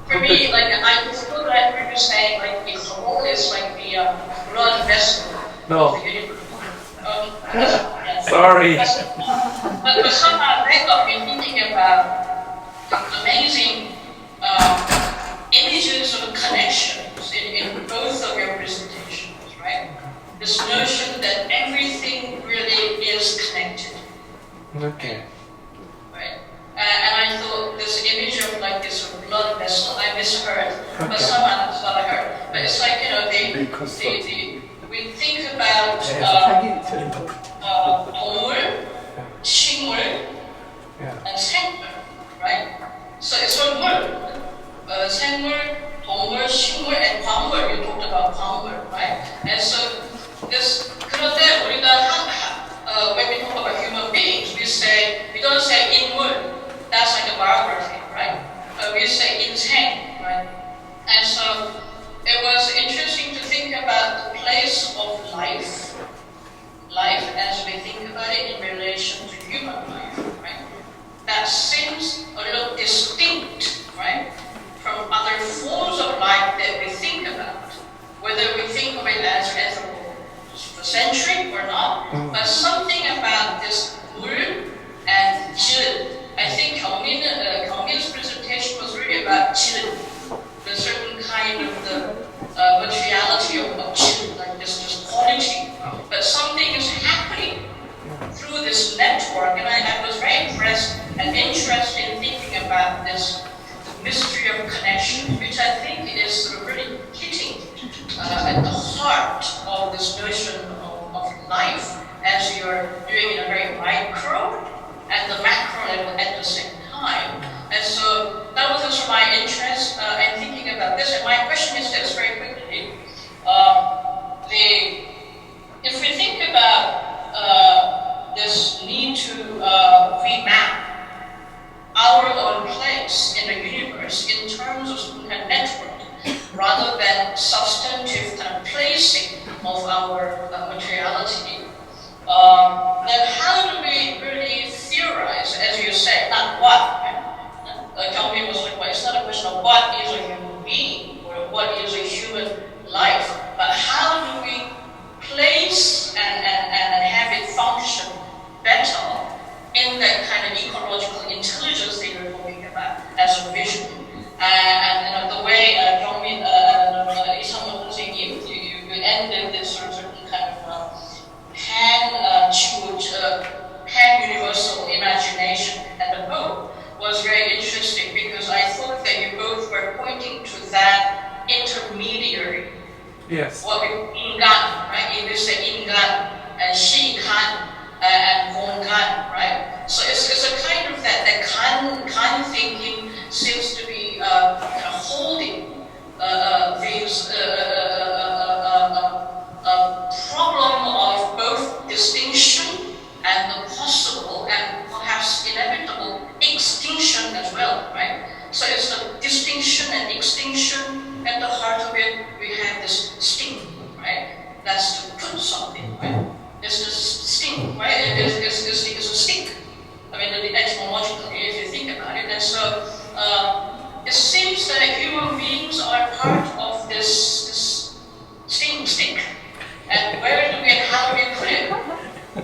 For me, like I feel that I heard you saying, like the soul is like the blood vessel No. of the universe. Sorry. But somehow I got me thinking about amazing images of connections in both of your presentations, right? This notion that everything really is connected, Okay. right? And I thought this image of like this blood vessel, I misheard, but Okay. somehow that's what I heard. But it's like, you know, we think about 자기 동물, 식물, Yeah. and 생물, right? So it's all 물, 생물, 동물, 식물, and 광물. You talked about 광물, right? And so this 그런데 우리가 when we talk about human beings, we don't say 인물. That's like a biography, right? We say 인생, right? And so it was interesting to think about the place of life as we think about it in relation to human life, right? That seems a little distinct, right, from other forms of life that we think about, whether we think of it as anthropocentric or not, but something about this 물 and 질. I think Kyungmin's presentation was really about 질, the certain kind of the materiality of 질, like this just quality, but something is happening through this network, and I was very impressed and interested in thinking about this mystery of connection, which I think is sort of really hitting at the heart of this notion of life as you're doing in a very micro and the macro level at the same time. And so that was also my interest in thinking about this. And my question is this very quickly. If we think about this need to remap our own place in the universe in terms of some kind of network, rather than substantive kind of placing of our materiality, then how do we really theorize, as you say, not what? Kyungmin was like, well, it's not a question of what is a human being or what is a human life, but how do we place and have it function better in that kind of ecological intelligence that you're talking about as a vision. And the way Kyungmin, Isamon 선생님, you ended this certain kind of pan-universal imagination at the book was very interesting, because I thought that you both were pointing to that intermediary. Yes. What we 인간, right? You say 인간 and 시간 and 공간, right? So it's a kind of that kan thinking seems to be kind of holding these problem of both distinction and the possible and perhaps inevitable extinction as well, right? So it's the distinction and extinction at the heart of it. We have this sting, right? That's to put something, right? It's the sting, right? It's a stick. I mean, etymologically, if you think about it. And so it seems that human beings are part of this stick. And where do we and how do we put it?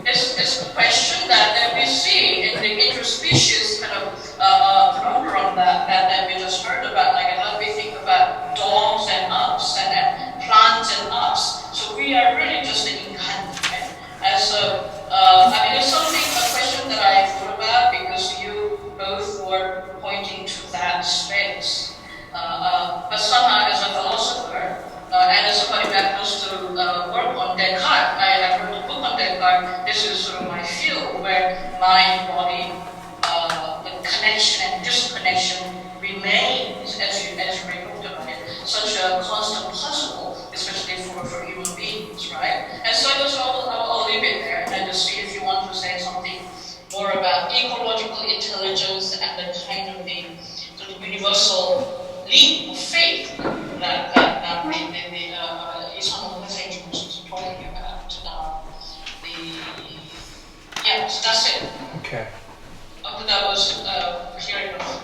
It's a question that we see in the interspecies kind of phenomenon that we just heard about, like how we think about dogs and us and plants and us. So we are really just an incan. Right? And so, I mean, it's a question that I thought about because you both were pointing to that space. But somehow, as a philosopher, and as somebody that wants to work on Descartes, I wrote a book on Descartes. This is sort of my field where mind, body, the connection and disconnection remains, as you talked about it, such a constant puzzle, especially for human beings, right? And so I'll leave it there and just see if you want to say something more about ecological intelligence and the kind of the sort of universal leap of faith that Isamon 선생님 was talking about. So that's it. Okay. After that was clear enough.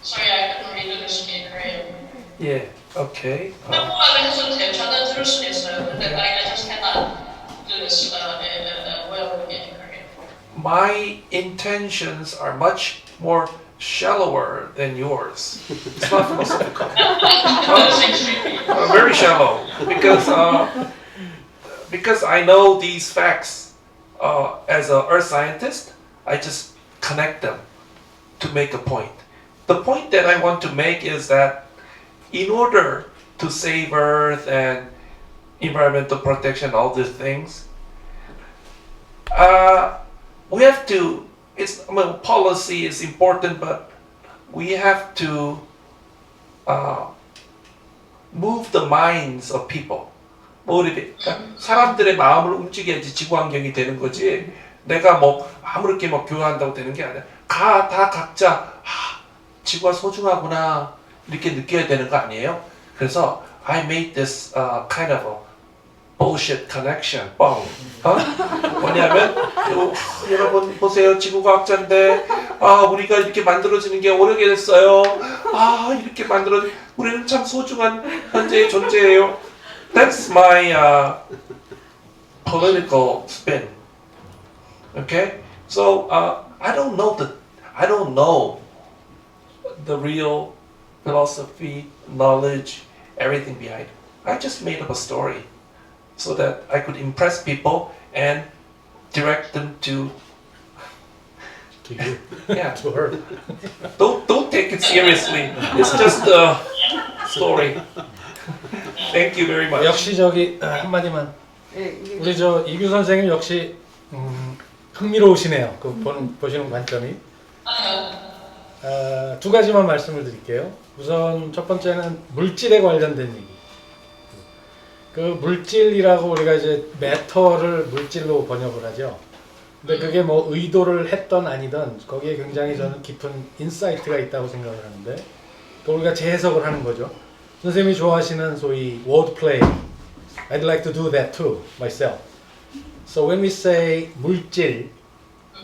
Sorry, I couldn't read this in Korean. Yeah. Okay. 한국말로 해도 돼요. 저는 들을 수는 있어요. 근데 I just cannot do this well in Korean. My intentions are much more shallower than yours. It's not philosophical. That's extremely Very shallow because I know these facts as an earth scientist. I just connect them to make a point. The point that I want to make is that in order to save earth and environmental protection, all these things, we have to, policy is important, but we have to move the minds of people. motivate. 그러니까 사람들의 마음을 움직여야지 지구 환경이 되는 거지. 내가 뭐 아무렇게 뭐 교환한다고 되는 게 아니야. 다 각자 지구가 소중하구나 이렇게 느껴야 되는 거 아니에요? 그래서 I made this kind of a bullshit connection. 뭐냐면 여러분 보세요. 지구과학자인데 우리가 이렇게 만들어지는 게 오래게 됐어요. 이렇게 우리는 참 소중한 현재의 존재예요. That's my political spin. Okay, so I don't know the real philosophy, knowledge, everything behind. I just made up a story so that I could impress people and direct them to you, yeah. to her. Don't take it seriously. It's just a story. Thank you very much. 역시 한마디만. 예, 이게 우리 이규 선생님 역시 흥미로우시네요. 보시는 관점이. 두 가지만 말씀을 드릴게요. 우선 첫 번째는 물질에 관련된 얘기. 그 물질이라고 우리가 이제 매터를 물질로 번역을 하죠. 근데 그게 뭐 의도를 했던 아니든 거기에 굉장히 저는 깊은 인사이트가 있다고 생각을 하는데 또 우리가 재해석을 하는 거죠. 선생님이 좋아하시는 소위 wordplay. I'd like to do that too, myself. So when we say 물질,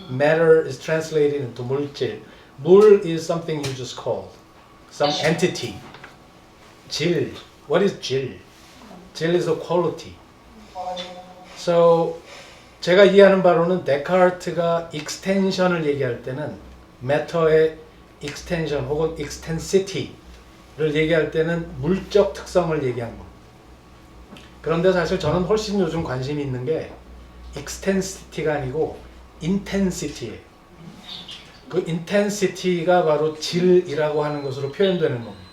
matter is translated into 물질. 물 is something you just called, some entity. 질, what is 질? 질 is a quality. So 제가 이해하는 바로는 데카르트가 extension을 얘기할 때는 matter의 extension 혹은 extensity를 얘기할 때는 물적 특성을 얘기한 겁니다. 그런데 사실 저는 훨씬 요즘 관심이 있는 게 extensity가 아니고 intensity예요. 그 intensity가 바로 질이라고 하는 것으로 표현되는 겁니다.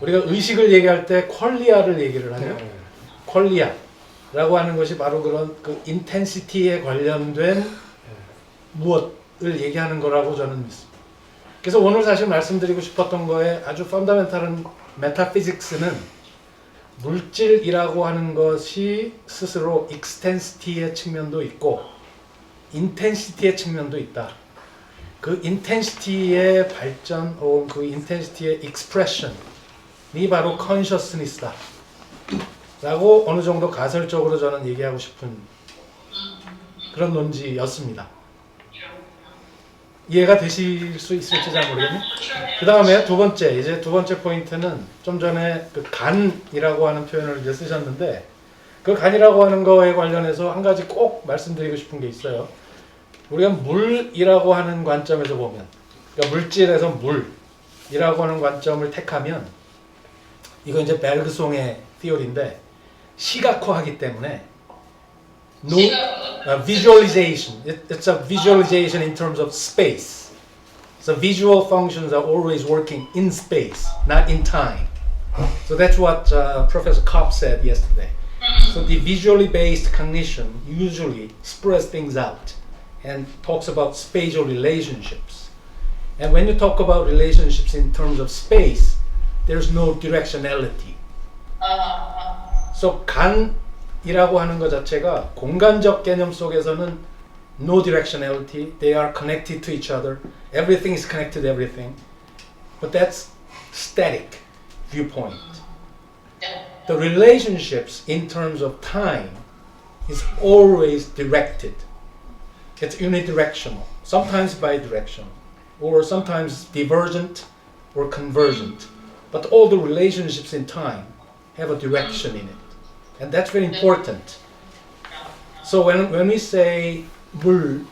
우리가 의식을 얘기할 때 퀄리아를 얘기를 하죠. 퀄리아라고 하는 것이 바로 그런 그 intensity에 관련된 무엇을 얘기하는 거라고 저는 믿습니다. 그래서 오늘 사실 말씀드리고 싶었던 거에 아주 펀더멘탈한 메타피직스는 물질이라고 하는 것이 스스로 익스텐시티의 측면도 있고 인텐시티의 측면도 있다. 그 인텐시티의 발전 혹은 그 인텐시티의 익스프레션이 바로 컨셔스니스다 라고 어느 정도 가설적으로 저는 얘기하고 싶은 그런 논지였습니다. 이해가 되실 수 있을지 잘 모르겠네. 그 다음에 두 번째 포인트는 좀 전에 그 간이라고 하는 표현을 이제 쓰셨는데 그 간이라고 하는 거에 관련해서 한 가지 꼭 말씀드리고 싶은 게 있어요. 우리가 물이라고 하는 관점에서 보면, 그러니까 물질에서 물이라고 하는 관점을 택하면 이거 이제 베르그송의 티오리인데 시각화하기 때문에 visualization. It's a visualization in terms of space. So visual functions are always working in space, not in time. So that's what Professor Kopp said yesterday. So the visually based cognition usually spreads things out and talks about spatial relationships. And when you talk about relationships in terms of space, there's no directionality. So 간이라고 하는 것 자체가 공간적 개념 속에서는 no directionality. They are connected to each other. Everything is connected to everything. But that's static viewpoint. The relationships in terms of time is always directed. It's unidirectional, sometimes bidirectional, or sometimes divergent or convergent. But all the relationships in time have a direction in it. And that's very important. So when we say 물,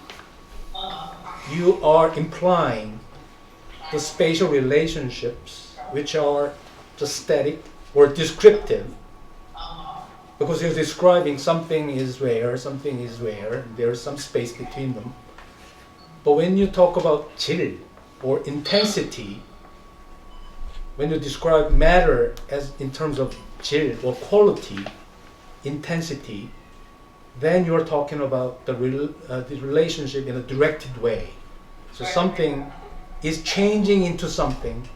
you are implying the spatial relationships which are just static or descriptive. Because you're describing something is where, there's some space between them. But when you talk about 질 or intensity, when you describe matter as in terms of 질 or quality, intensity, then you're talking about the relationship in a directed way. So something is changing into something,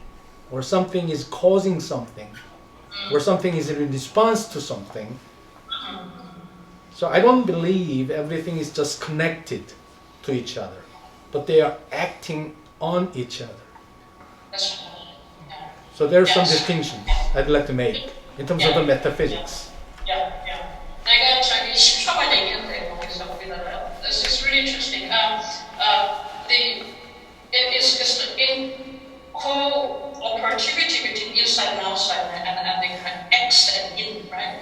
or something is causing something, or something is in response to something. So I don't believe everything is just connected to each other, but they are acting on each other. That's right. Yeah. So there are some Yes. distinctions I'd like to make in terms of the metaphysics. Yeah, yeah. 내가 저기 10초만 얘기했는데 거기서 우리나라. This is really interesting. It's in cooperativity between inside and outside, and the kind of X and in, right?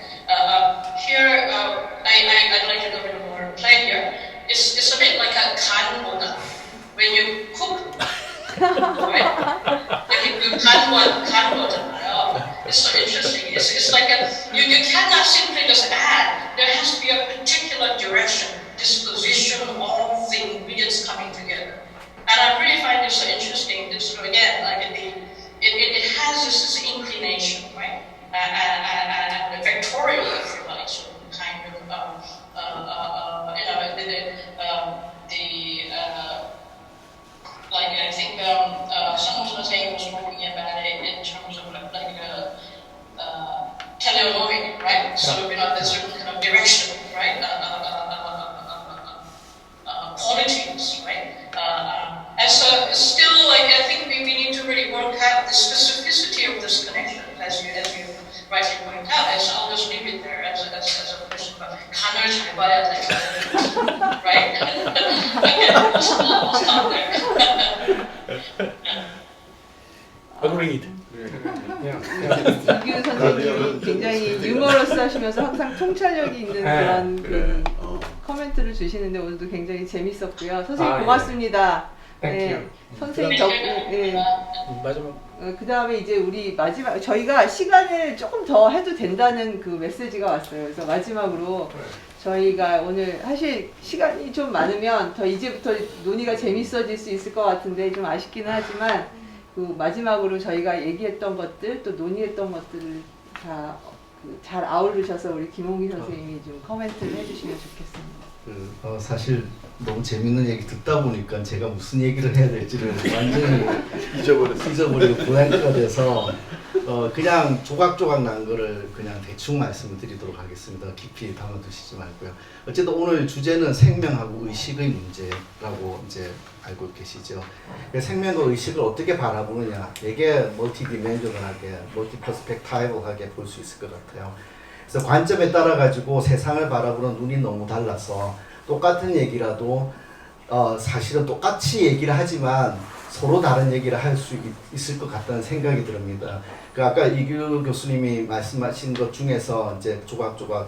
Here, I'd like to go a little more plain here. It's a bit like a 간보다. When you cook, right? 그 간보잖아요. It's so interesting. It's like you cannot simply just add. There has to be a particular direction, disposition of the ingredients coming together. And I really find this so interesting. This sort of, again, like it has this inclination, right? And vectorial, if you like, sort of kind of, like I think someone was saying was talking about it in terms of teleonomic, right? So there's certain kind of direction, right? Qualities, right? And so still, like I think we need to really work out the specificity of this connection, as you rightly point out. As I'll just leave it there as a person, but 간을 잘 봐야 돼, right? I'll stop there. Agreed. 이규 선생님이 굉장히 유머러스 하시면서 항상 통찰력이 있는 그런 그 커멘트를 주시는데 오늘도 굉장히 재밌었고요. 선생님 고맙습니다. 네, 선생님 덕분에 마지막 그 다음에 이제 우리 마지막 저희가 시간을 조금 더 해도 된다는 그 메시지가 왔어요. 그래서 마지막으로 저희가 오늘 사실 시간이 좀 많으면 더 이제부터 논의가 재밌어질 수 있을 것 같은데 좀 아쉽기는 하지만 그 마지막으로 저희가 얘기했던 것들 또 논의했던 것들을 다 잘 아우르셔서 우리 김홍기 선생님이 좀 코멘트를 해주시면 좋겠습니다. 사실 너무 재밌는 얘기 듣다 보니까 제가 무슨 얘기를 해야 될지를 완전히 잊어버리고 블랭크가 돼서 그냥 조각조각 난 거를 그냥 대충 말씀을 드리도록 하겠습니다. 깊이 담아두시지 말고요. 어쨌든 오늘 주제는 생명하고 의식의 문제라고 이제 알고 계시죠. 생명과 의식을 어떻게 바라보느냐, 되게 멀티디멘저널하게, 멀티퍼스펙타이블하게 볼 수 있을 것 같아요. 그래서 관점에 따라 가지고 세상을 바라보는 눈이 너무 달라서 똑같은 얘기라도 사실은 똑같이 얘기를 하지만 서로 다른 얘기를 할 수 있을 것 같다는 생각이 듭니다. 아까 이규 교수님이 말씀하신 것 중에서 이제 조각조각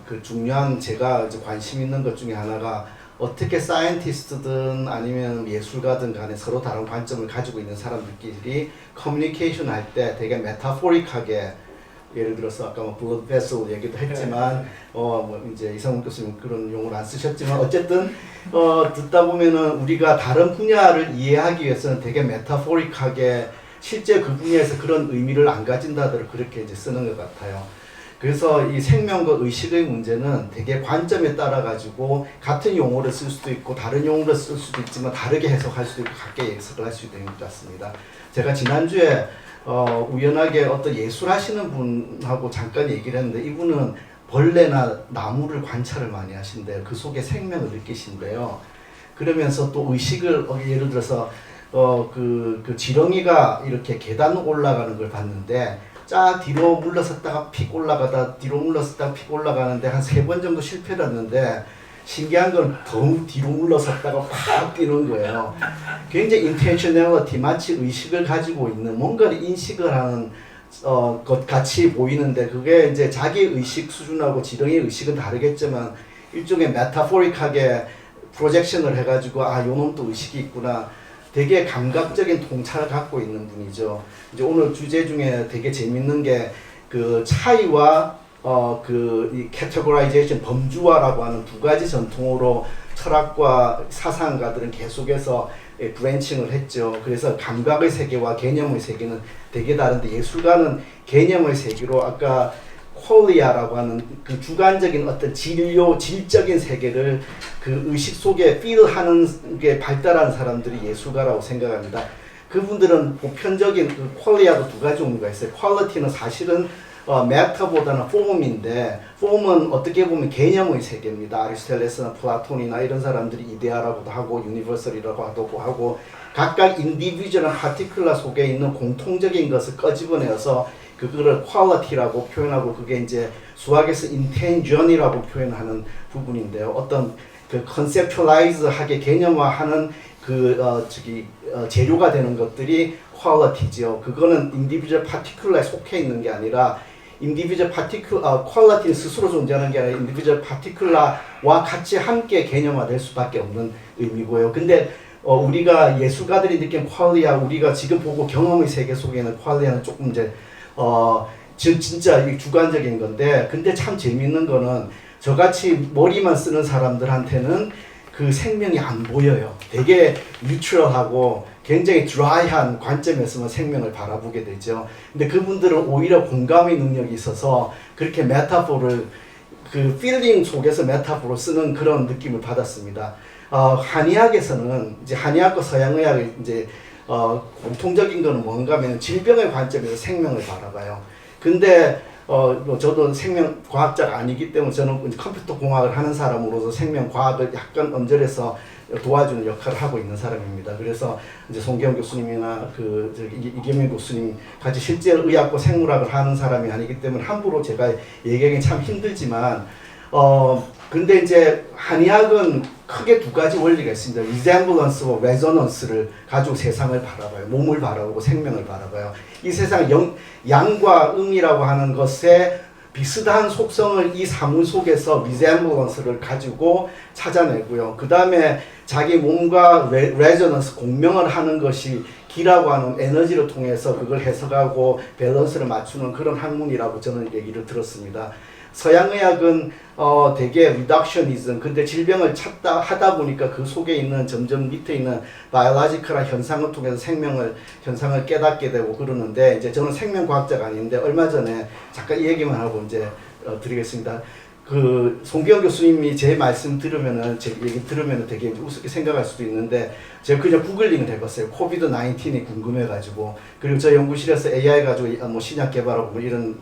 그 중요한 제가 이제 관심 있는 것 중에 하나가 어떻게 사이언티스트든 아니면 예술가든 간에 서로 다른 관점을 가지고 있는 사람들끼리 커뮤니케이션 할 때 되게 메타포릭하게 예를 들어서 아까 뭐 블러드 베슬 얘기도 했지만 뭐 이제 이상훈 교수님 그런 용어를 안 쓰셨지만 어쨌든 듣다 보면은 우리가 다른 분야를 이해하기 위해서는 되게 메타포릭하게 실제 그 분야에서 그런 의미를 안 가진다더러 그렇게 이제 쓰는 것 같아요. 그래서 이 생명과 의식의 문제는 되게 관점에 따라 가지고 같은 용어를 쓸 수도 있고 다른 용어를 쓸 수도 있지만 다르게 해석할 수도 있고 각계 해석을 할 수 있는 것 같습니다. 제가 지난주에 우연하게 어떤 예술 하시는 분하고 잠깐 얘기를 했는데 이분은 벌레나 나무를 관찰을 많이 하신대요. 그 속에 생명을 느끼신대요. 그러면서 또 의식을 예를 들어서 그 지렁이가 이렇게 계단 올라가는 걸 봤는데 쫙 뒤로 물러섰다가 픽 올라가다 뒤로 물러섰다가 픽 올라가는데 한 3번 정도 실패를 했는데 신기한 건 더 뒤로 물러섰다가 팍 뛰는 거예요. 굉장히 intentionality, 마치 의식을 가지고 있는 뭔가를 인식을 하는 것 같이 보이는데 그게 이제 자기 의식 수준하고 지렁이의 의식은 다르겠지만 일종의 메타포릭하게 프로젝션을 해가지고 아, 요 놈도 의식이 있구나. 되게 감각적인 통찰을 갖고 있는 분이죠. 이제 오늘 주제 중에 되게 재밌는 게 그 차이와 이 캐테고라이제이션 범주화라고 하는 두 가지 전통으로 철학과 사상가들은 계속해서 브랜칭을 했죠. 그래서 감각의 세계와 개념의 세계는 되게 다른데 예술가는 개념의 세계로 아까 퀄리아라고 하는 그 주관적인 어떤 질적인 세계를 그 의식 속에 필하는 게 발달한 사람들이 예술가라고 생각합니다. 그분들은 보편적인 그 퀄리아도 두 가지 종류가 있어요. 퀄리티는 사실은 메타보다는 폼인데 폼은 어떻게 보면 개념의 세계입니다. 아리스토텔레스나 플라톤이나 이런 사람들이 이데아라고도 하고 유니버설이라고 하고 각각 인디비주얼한 파티클라 속에 있는 공통적인 것을 꺼집어내어서 그거를 퀄리티라고 표현하고 그게 이제 수학에서 인텐션이라고 표현하는 부분인데요. 어떤 그 컨셉츄얼라이즈하게 개념화하는 재료가 되는 것들이 퀄리티죠. 그거는 인디비주얼 파티클라에 속해 있는 게 아니라 인디비주얼 퀄리티는 스스로 존재하는 게 아니라 인디비주얼 파티클라와 같이 함께 개념화될 수밖에 없는 의미고요. 근데 우리가 예술가들이 느낀 퀄리아, 우리가 지금 보고 경험의 세계 속에 있는 퀄리아는 조금 이제 진짜 주관적인 건데, 근데 참 재밌는 거는 저같이 머리만 쓰는 사람들한테는 그 생명이 안 보여요. 되게 뉴트럴하고 굉장히 드라이한 관점에서만 생명을 바라보게 되죠. 근데 그분들은 오히려 공감의 능력이 있어서 그렇게 메타포를 그 필링 속에서 메타포로 쓰는 그런 느낌을 받았습니다. 한의학에서는 이제 한의학과 서양의학의 이제 공통적인 거는 뭔가 하면 질병의 관점에서 생명을 바라봐요. 근데 저도 생명과학자가 아니기 때문에 저는 컴퓨터 공학을 하는 사람으로서 생명과학을 약간 언저리에서 도와주는 역할을 하고 있는 사람입니다. 그래서 이제 송기영 교수님이나 이겸민 교수님 같이 실제 의학과 생물학을 하는 사람이 아니기 때문에 함부로 제가 얘기하기 참 힘들지만 근데 이제 한의학은 크게 두 가지 원리가 있습니다. resemblance와 resonance를 가지고 세상을 바라봐요. 몸을 바라보고 생명을 바라봐요. 이 세상 양과 음이라고 하는 것에 비슷한 속성을 이 사물 속에서 resemblance를 가지고 찾아내고요. 그 다음에 자기 몸과 resonance, 공명을 하는 것이 기라고 하는 에너지를 통해서 그걸 해석하고 밸런스를 맞추는 그런 학문이라고 저는 얘기를 들었습니다. 서양의학은 되게 리덕셔니즘, 근데 질병을 하다 보니까 그 속에 있는 점점 밑에 있는 바이올로지컬한 현상을 통해서 현상을 깨닫게 되고 그러는데, 이제 저는 생명과학자가 아닌데 얼마 전에 잠깐 이 얘기만 하고 이제 드리겠습니다. 그 송기영 교수님이 제 말씀 들으면은, 제 얘기 들으면은 되게 우습게 생각할 수도 있는데, 제가 그냥 구글링을 해봤어요. 코비드 19이 궁금해가지고. 그리고 저 연구실에서 AI 가지고 뭐 신약 개발하고 뭐 이런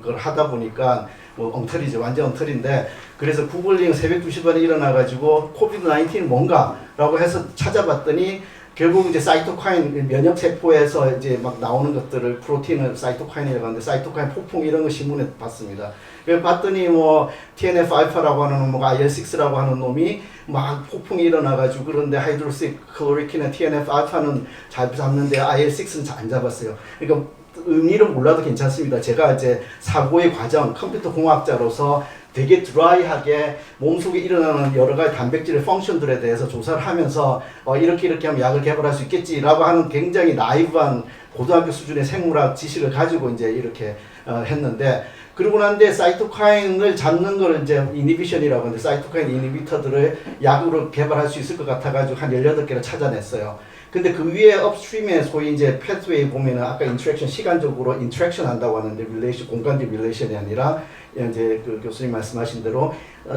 걸 하다 보니까 뭐 엉터리죠. 완전 엉터리인데, 그래서 구글링 새벽 2시 반에 일어나가지고 코비드 19이 뭔가라고 해서 찾아봤더니 결국 이제 사이토카인, 면역세포에서 이제 막 나오는 것들을 프로틴을 사이토카인이라고 하는데, 사이토카인 폭풍 이런 거 신문에 봤습니다. 그래서 봤더니 뭐 TNF-알파라고 하는 놈, IL-6라고 하는 놈이 막 폭풍이 일어나가지고, 그런데 하이드로시 클로리킨과 TNF-알파는 잘 잡는데 IL-6는 잘 안 잡았어요. 그러니까 의미를 몰라도 괜찮습니다. 제가 이제 사고의 과정, 컴퓨터 공학자로서 되게 드라이하게 몸속에 일어나는 여러 가지 단백질의 펑션들에 대해서 조사를 하면서 이렇게 하면 약을 개발할 수 있겠지라고 하는 굉장히 나이브한 고등학교 수준의 생물학 지식을 가지고 이제 이렇게 했는데, 그러고 난데 사이토카인을 잡는 걸 이제 이니비션이라고 하는데, 사이토카인 이니비터들을 약으로 개발할 수 있을 것 같아가지고 한 18개를 찾아냈어요. 근데 그 위에 업스트림에 소위 이제 패스웨이 보면은 아까 인터랙션, 시간적으로 인터랙션 한다고 하는데, 릴레이션, 공간적 릴레이션이 아니라 이제 그 교수님 말씀하신 대로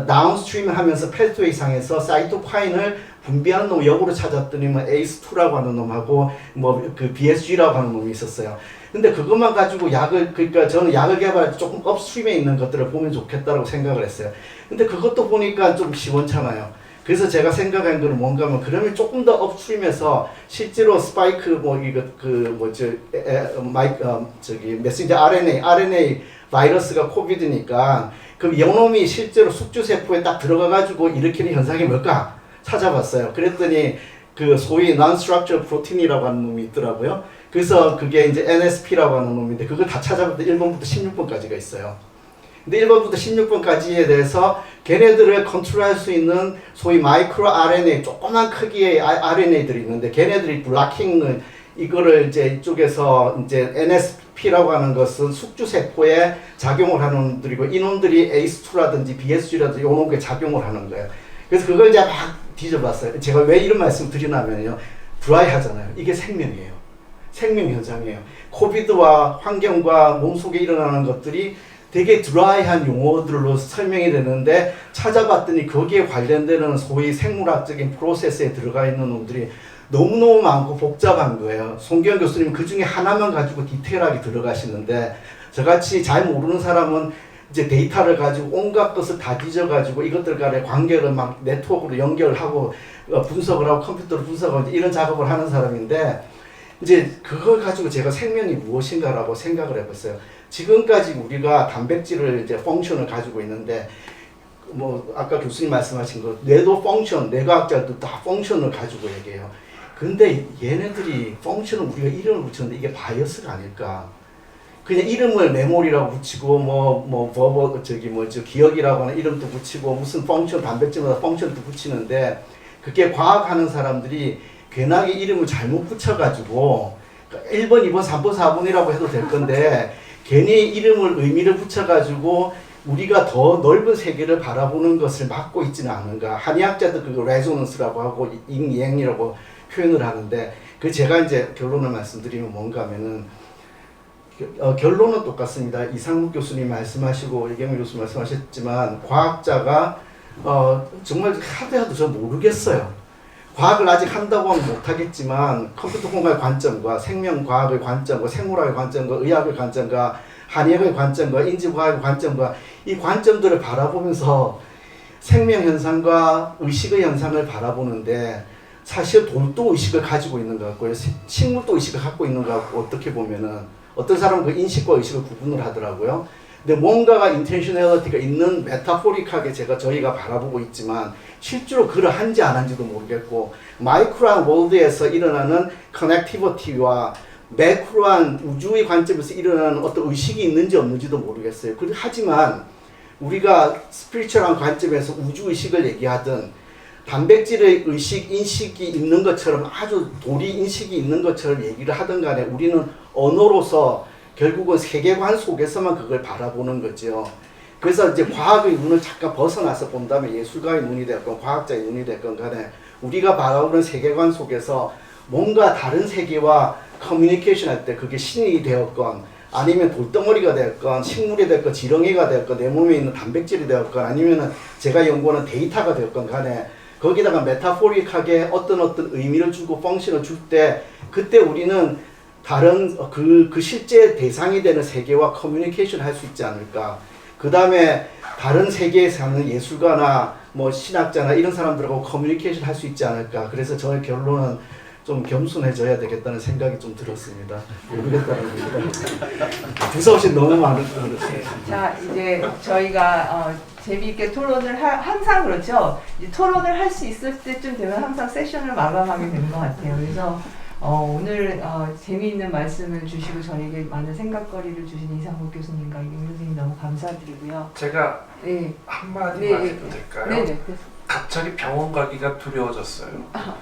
다운스트림 하면서 패스웨이 상에서 사이토카인을 분비하는 놈 역으로 찾았더니 뭐 ACE2라고 하는 놈하고 뭐 그 BSG라고 하는 놈이 있었어요. 근데 그것만 가지고 그러니까 저는 약을 개발할 때 조금 업스트림에 있는 것들을 보면 좋겠다라고 생각을 했어요. 근데 그것도 보니까 좀 시원찮아요. 그래서 제가 생각한 거는 뭔가 하면, 그러면 조금 더 업스트림에서 실제로 스파이크 메신저 RNA 바이러스가 코비드니까 그럼 영놈이 실제로 숙주세포에 딱 들어가가지고 일으키는 현상이 뭘까 찾아봤어요. 그랬더니 그 소위 non-structural protein이라고 하는 놈이 있더라고요. 그래서 그게 이제 NSP라고 하는 놈인데, 그걸 다 찾아봤더니 1번부터 16번까지가 있어요. 근데 1번부터 16번까지에 대해서 걔네들을 컨트롤할 수 있는 소위 마이크로 RNA, 조그만 크기의 RNA들이 있는데 걔네들이 블락킹을 이거를 이제 이쪽에서 이제 NSP라고 하는 것은 숙주세포에 작용을 하는 놈들이고 이 놈들이 ACE2라든지 BSG라든지 요 놈에 작용을 하는 거예요. 그래서 그걸 이제 막 뒤져봤어요. 제가 왜 이런 말씀 드리냐면요. 드라이 하잖아요. 이게 생명이에요. 생명 현상이에요. 코비드와 환경과 몸속에 일어나는 것들이 되게 드라이한 용어들로 설명이 되는데 찾아봤더니 거기에 관련되는 소위 생물학적인 프로세스에 들어가 있는 놈들이 너무너무 많고 복잡한 거예요. 송기현 교수님 그 중에 하나만 가지고 디테일하게 들어가시는데 저같이 잘 모르는 사람은 이제 데이터를 가지고 온갖 것을 다 뒤져가지고 이것들 간의 관계를 막 네트워크로 연결하고 분석을 하고 컴퓨터로 분석하고 이런 작업을 하는 사람인데 이제 그걸 가지고 제가 생명이 무엇인가라고 생각을 해봤어요. 지금까지 우리가 단백질을 이제 펑션을 가지고 있는데 뭐 아까 교수님 말씀하신 거 뇌도 펑션, 뇌과학자들도 다 펑션을 가지고 얘기해요. 근데 얘네들이 펑션을 우리가 이름을 붙였는데 이게 바이어스가 아닐까? 그냥 이름을 메모리라고 붙이고 저 기억이라고 하는 이름도 붙이고 무슨 펑션 단백질마다 펑션도 붙이는데 그게 과학하는 사람들이 괜하게 이름을 잘못 붙여가지고 1번, 2번, 3번, 4번이라고 해도 될 건데 괜히 이름을 의미를 붙여가지고 우리가 더 넓은 세계를 바라보는 것을 막고 있지는 않은가. 한의학자도 그거 레조넌스라고 하고 잉예행이라고 표현을 하는데 그 제가 이제 결론을 말씀드리면 뭔가 하면은 결론은 똑같습니다. 이상국 교수님 말씀하시고 이경민 교수님 말씀하셨지만 과학자가 정말 하더라도 저 모르겠어요. 과학을 아직 한다고 하면 못하겠지만 컴퓨터 공학의 관점과 생명과학의 관점과 생물학의 관점과 의학의 관점과 한의학의 관점과 인지과학의 관점과 이 관점들을 바라보면서 생명현상과 의식의 현상을 바라보는데 사실 돌도 의식을 가지고 있는 것 같고요. 식물도 의식을 갖고 있는 것 같고 어떻게 보면은 어떤 사람은 그 인식과 의식을 구분을 하더라고요. 근데 뭔가가 인텐셔널리티가 있는 메타포릭하게 저희가 바라보고 있지만 실제로 그를 한지 안 한지도 모르겠고 마이크로한 월드에서 일어나는 커넥티비티와 매크로한 우주의 관점에서 일어나는 어떤 의식이 있는지 없는지도 모르겠어요. 하지만 우리가 스피리추얼한 관점에서 우주의식을 얘기하든 단백질의 의식, 인식이 있는 것처럼 아주 도리 인식이 있는 것처럼 얘기를 하든 간에 우리는 언어로서 결국은 세계관 속에서만 그걸 바라보는 거죠. 그래서 이제 과학의 눈을 잠깐 벗어나서 본다면 예술가의 눈이 됐건 과학자의 눈이 됐건 간에 우리가 바라보는 세계관 속에서 뭔가 다른 세계와 커뮤니케이션 할 때 그게 신이 되었건 아니면 돌덩어리가 되었건 식물이 되었건 지렁이가 되었건 내 몸에 있는 단백질이 되었건 아니면 제가 연구하는 데이터가 되었건 간에 거기다가 메타포릭하게 어떤 의미를 주고 펑션을 줄 때 그때 우리는 다른 그 실제 대상이 되는 세계와 커뮤니케이션 할 수 있지 않을까. 그 다음에 다른 세계에 사는 예술가나 뭐 신학자나 이런 사람들하고 커뮤니케이션 할 수 있지 않을까. 그래서 저의 결론은 좀 겸손해져야 되겠다는 생각이 좀 들었습니다. 모르겠다는 겁니다. 두서없이 너무 많은 거를. 자, 이제 저희가 재미있게 토론을 항상 그렇죠. 이제 토론을 할 수 있을 때쯤 되면 항상 세션을 마감하게 되는 것 같아요. 그래서 오늘 재미있는 말씀을 주시고 저에게 많은 생각거리를 주신 이상국 교수님과 이경민 선생님 너무 감사드리고요. 제가 네. 한마디만 네. 해도 될까요? 네네. 갑자기 병원 가기가 두려워졌어요.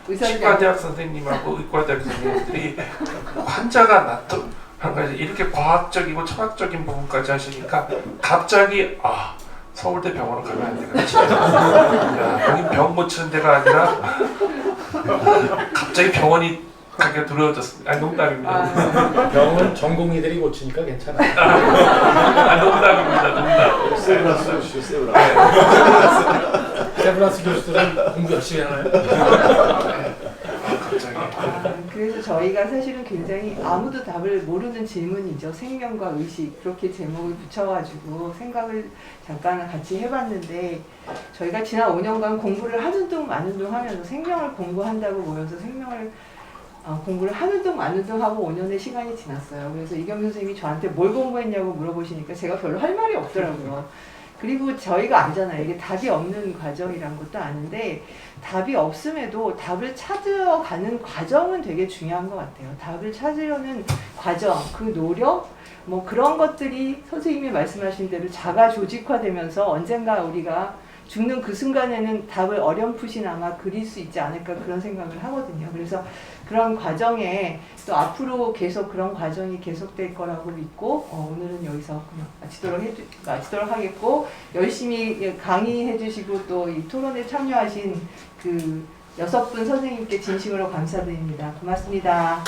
의사들 치과대학 선생님하고 의과대학 선생님들이 환자가 이렇게 과학적이고 철학적인 부분까지 하시니까 갑자기 서울대 병원을 가면 안 되겠지. 야, 여긴 병 고치는 데가 아니라 갑자기 병원이 가기가 두려워졌습니다. 농담입니다. 병은 전공의들이 고치니까 괜찮아. 농담입니다. 농담. 세브라스 교수, 세브라스 교수들은 공부 열심히 하나요? 갑자기. 그래서 저희가 사실은 굉장히 아무도 답을 모르는 질문이죠. 생명과 의식 그렇게 제목을 붙여가지고 생각을 잠깐 같이 해봤는데 저희가 지난 5년간 공부를 하는 둥 마는 둥 하면서 생명을 공부한다고 모여서 생명을 공부를 하는 둥 마는 둥 하고 5년의 시간이 지났어요. 그래서 이경민 선생님이 저한테 뭘 공부했냐고 물어보시니까 제가 별로 할 말이 없더라고요. 그리고 저희가 알잖아요. 이게 답이 없는 과정이란 것도 아는데 답이 없음에도 답을 찾아가는 과정은 되게 중요한 것 같아요. 답을 찾으려는 과정, 그 노력, 뭐 그런 것들이 선생님이 말씀하신 대로 자가 조직화되면서 언젠가 우리가 죽는 그 순간에는 답을 어렴풋이나마 그릴 수 있지 않을까 그런 생각을 하거든요. 그래서 그런 과정에 또 앞으로 계속 그런 과정이 계속될 거라고 믿고 오늘은 여기서 그냥 마치도록 하겠고, 열심히 강의해 주시고 또 이 토론에 참여하신 그 6분 선생님께 진심으로 감사드립니다. 고맙습니다.